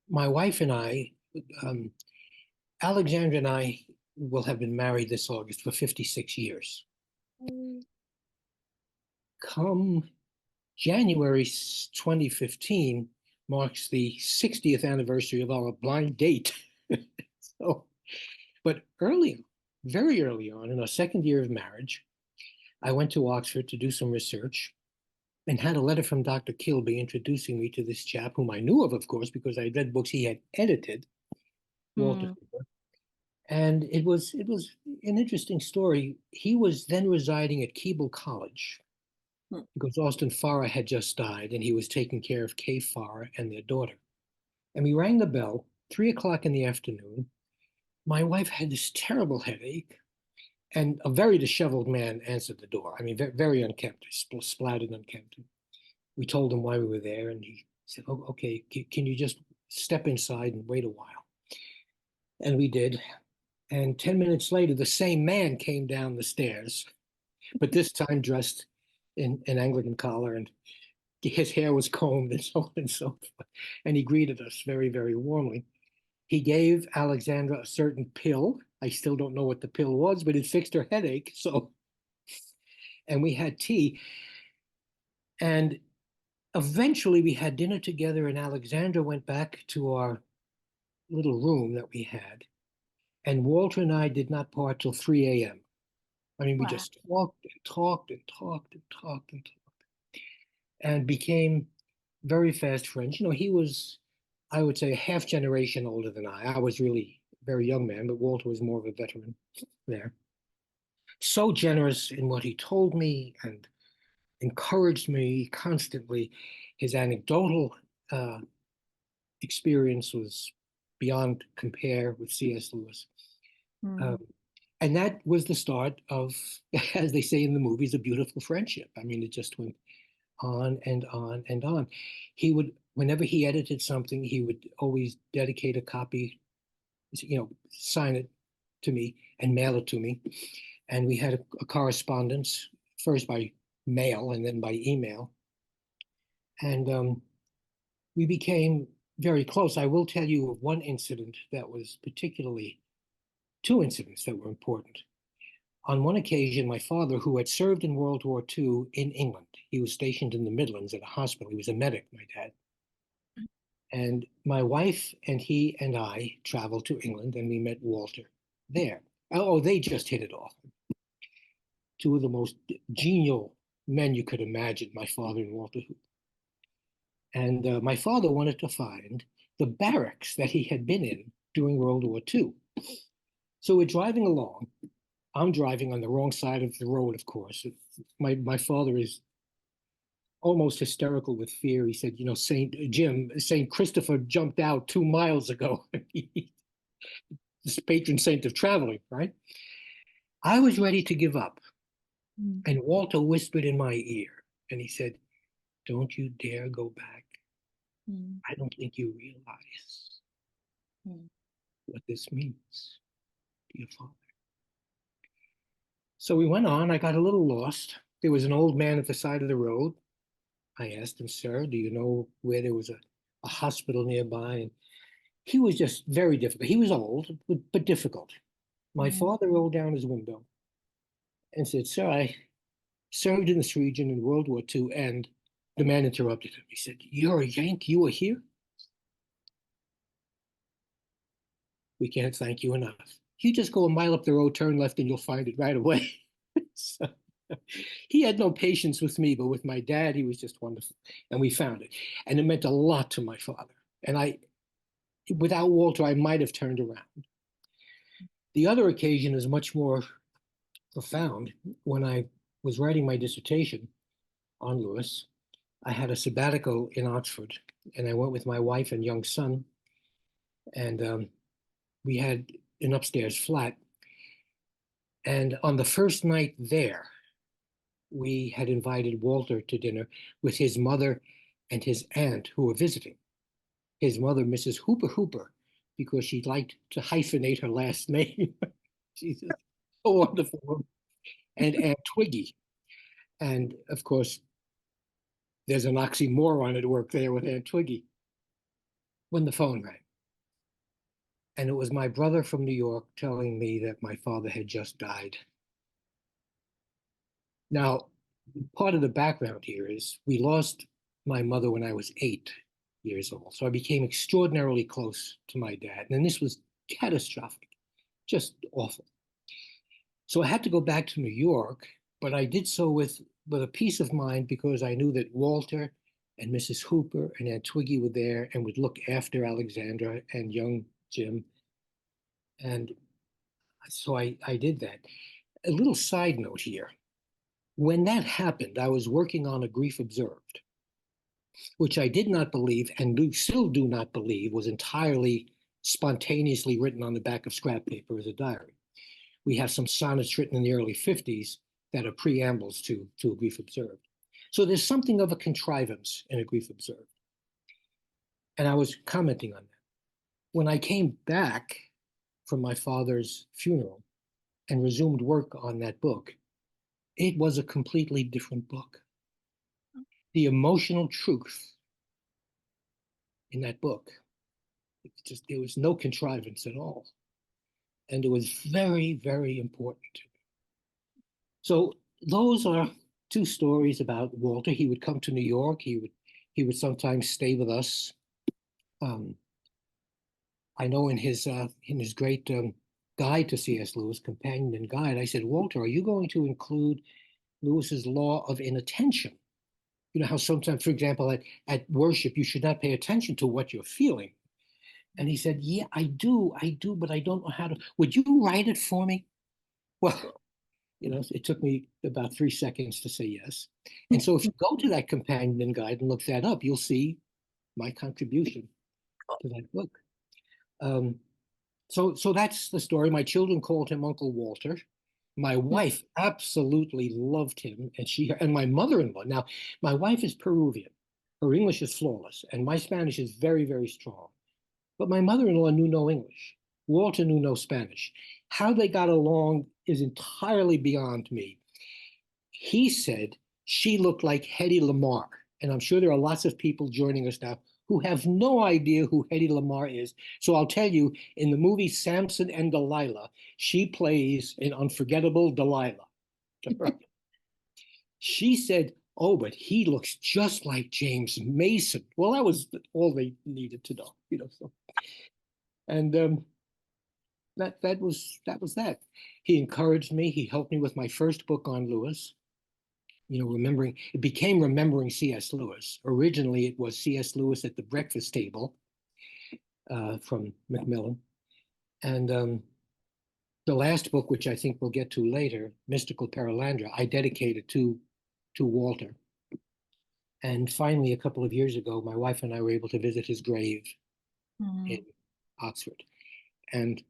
My wife and I, Alexandra and I will have been married this August for 56 years. Come January 2015 marks the 60th anniversary of our blind date. So, but very early on, in our second year of marriage, I went to Oxford to do some research and had a letter from Dr. Kilby introducing me to this chap whom I knew of course, because I had read books he had edited, Walter Hooper. And it was an interesting story. He was then residing at Keble College because Austin Farrar had just died, and he was taking care of Kay Farrar and their daughter. And we rang the bell, 3 o'clock in the afternoon. My wife had this terrible headache, and a very disheveled man answered the door. I mean, very unkempt, splattered unkempt. We told him why we were there, and he said, "Oh, okay, can you just step inside and wait a while?" And we did. And 10 minutes later, the same man came down the stairs, but this time dressed in an Anglican collar, and his hair was combed and so on and so forth. And he greeted us very, very warmly. He gave Alexandra a certain pill. I still don't know what the pill was, but it fixed her headache. So, and we had tea. And eventually we had dinner together, and Alexandra went back to our little room that we had. And Walter and I did not part till 3 a.m. I mean, we just talked and talked and talked and talked and talked and became very fast friends. He was, I would say, a half generation older than I. I was really a very young man, but Walter was more of a veteran there. So generous in what he told me and encouraged me constantly. His anecdotal experience was beyond compare with C.S. Lewis. And that was the start of, as they say in the movies, a beautiful friendship. I mean, it just went on and on and on. He would, whenever he edited something, he would always dedicate a copy, sign it to me and mail it to me. And we had a correspondence, first by mail and then by email. And we became very close. I will tell you of one incident that was two incidents that were important. On one occasion, my father, who had served in World War II in England, he was stationed in the Midlands at a hospital. He was a medic, my dad. And my wife and he and I traveled to England, and we met Walter there. Oh, they just hit it off. Two of the most genial men you could imagine, my father and Walter. And my father wanted to find the barracks that he had been in during World War II. So we're driving along. I'm driving on the wrong side of the road, of course. My father is almost hysterical with fear. He said, Saint Christopher jumped out 2 miles ago. This patron saint of traveling, right? I was ready to give up. And Walter whispered in my ear, and he said, "Don't you dare go back. I don't think you realize what this means to your father." So we went on. I got a little lost. There was an old man at the side of the road. I asked him, "Sir, do you know where there was a hospital nearby?" And he was just very difficult. He was old, but difficult. My father rolled down his window and said, "Sir, I served in this region in World War II." And the man interrupted him. He said, "You're a Yank? You were here? We can't thank you enough. You just go a mile up the road, turn left, and you'll find it right away." So, he had no patience with me, but with my dad, he was just wonderful. And we found it. And it meant a lot to my father. And without Walter, I might have turned around. The other occasion is much more profound. When I was writing my dissertation on Lewis, I had a sabbatical in Oxford, and I went with my wife and young son. And we had an upstairs flat. And on the first night there, we had invited Walter to dinner with his mother and his aunt who were visiting. His mother, Mrs. Hooper Hooper, because she liked to hyphenate her last name. She's a wonderful woman. And Aunt Twiggy. And of course, there's an oxymoron at work there with Aunt Twiggy. When the phone rang. And it was my brother from New York telling me that my father had just died. Now, part of the background here is we lost my mother when I was 8 years old. So I became extraordinarily close to my dad. And this was catastrophic, just awful. So I had to go back to New York, but I did so with a peace of mind because I knew that Walter and Mrs. Hooper and Aunt Twiggy were there and would look after Alexandra and young Jim. And so I did that. A little side note here. When that happened, I was working on A Grief Observed, which I did not believe and still do not believe was entirely spontaneously written on the back of scrap paper as a diary. We have some sonnets written in the early 50s that are preambles to A Grief Observed. So there's something of a contrivance in A Grief Observed. And I was commenting on that. When I came back from my father's funeral and resumed work on that book, it was a completely different book. The emotional truth in that book, there was no contrivance at all. And it was very, very important to me. So those are two stories about Walter. He would come to New York. He would sometimes stay with us. I know in his great guide to C.S. Lewis, Companion and Guide, I said, Walter, are you going to include Lewis's law of inattention? You know how sometimes, for example, at worship, you should not pay attention to what you're feeling. And he said, yeah, I do, but I don't know how to. Would you write it for me? Well, it took me about 3 seconds to say yes. And so if you go to that companion guide and look that up, you'll see my contribution to that book. So that's the story. My children called him Uncle Walter. My wife absolutely loved him, and my mother-in-law. Now, my wife is Peruvian. Her English is flawless, and my Spanish is very, very strong. But my mother-in-law knew no English. Walter knew no Spanish. How they got along is entirely beyond me. He said she looked like Hedy Lamarr, and I'm sure there are lots of people joining us now who have no idea who Hedy Lamarr is. So I'll tell you, in the movie Samson and Delilah, she plays an unforgettable Delilah. She said, oh, but he looks just like James Mason. Well, that was all they needed to know, So. And that was that. He encouraged me. He helped me with my first book on Lewis. It became Remembering C.S. Lewis. Originally, it was C.S. Lewis at the Breakfast Table from Macmillan. And the last book, which I think we'll get to later, Mystical Perelandra, I dedicated to Walter. And finally, a couple of years ago, my wife and I were able to visit his grave in Oxford. And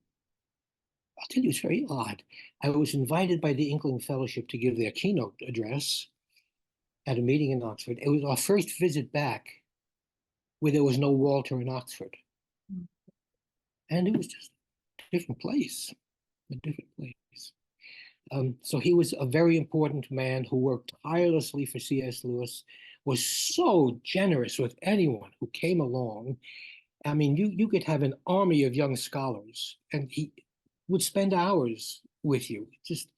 I'll tell you, it's very odd. I was invited by the Inkling Fellowship to give their keynote address at a meeting in Oxford. It was our first visit back where there was no Walter in Oxford. And it was just a different place. So he was a very important man who worked tirelessly for C.S. Lewis, was so generous with anyone who came along. I mean, you could have an army of young scholars, and he would spend hours with you. Just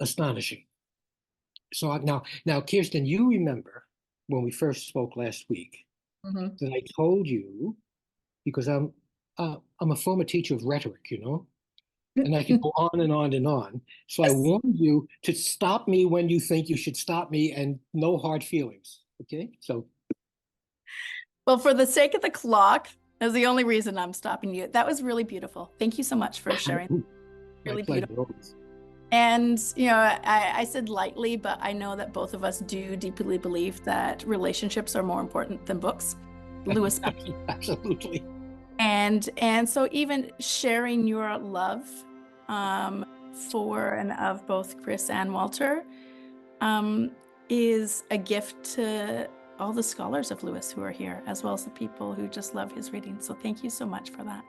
astonishing. So now, Kirstin, you remember when we first spoke last week that I told you, because I'm a former teacher of rhetoric, and I can go on and on and on. So I warned you to stop me when you think you should stop me, and no hard feelings. Okay, so. Well, for the sake of the clock, that's the only reason I'm stopping you. That was really beautiful. Thank you so much for sharing. Really beautiful. And, I said lightly, but I know that both of us do deeply believe that relationships are more important than books. Lewis. Absolutely. And so even sharing your love for and of both Chris and Walter is a gift to all the scholars of Lewis who are here, as well as the people who just love his reading. So thank you so much for that.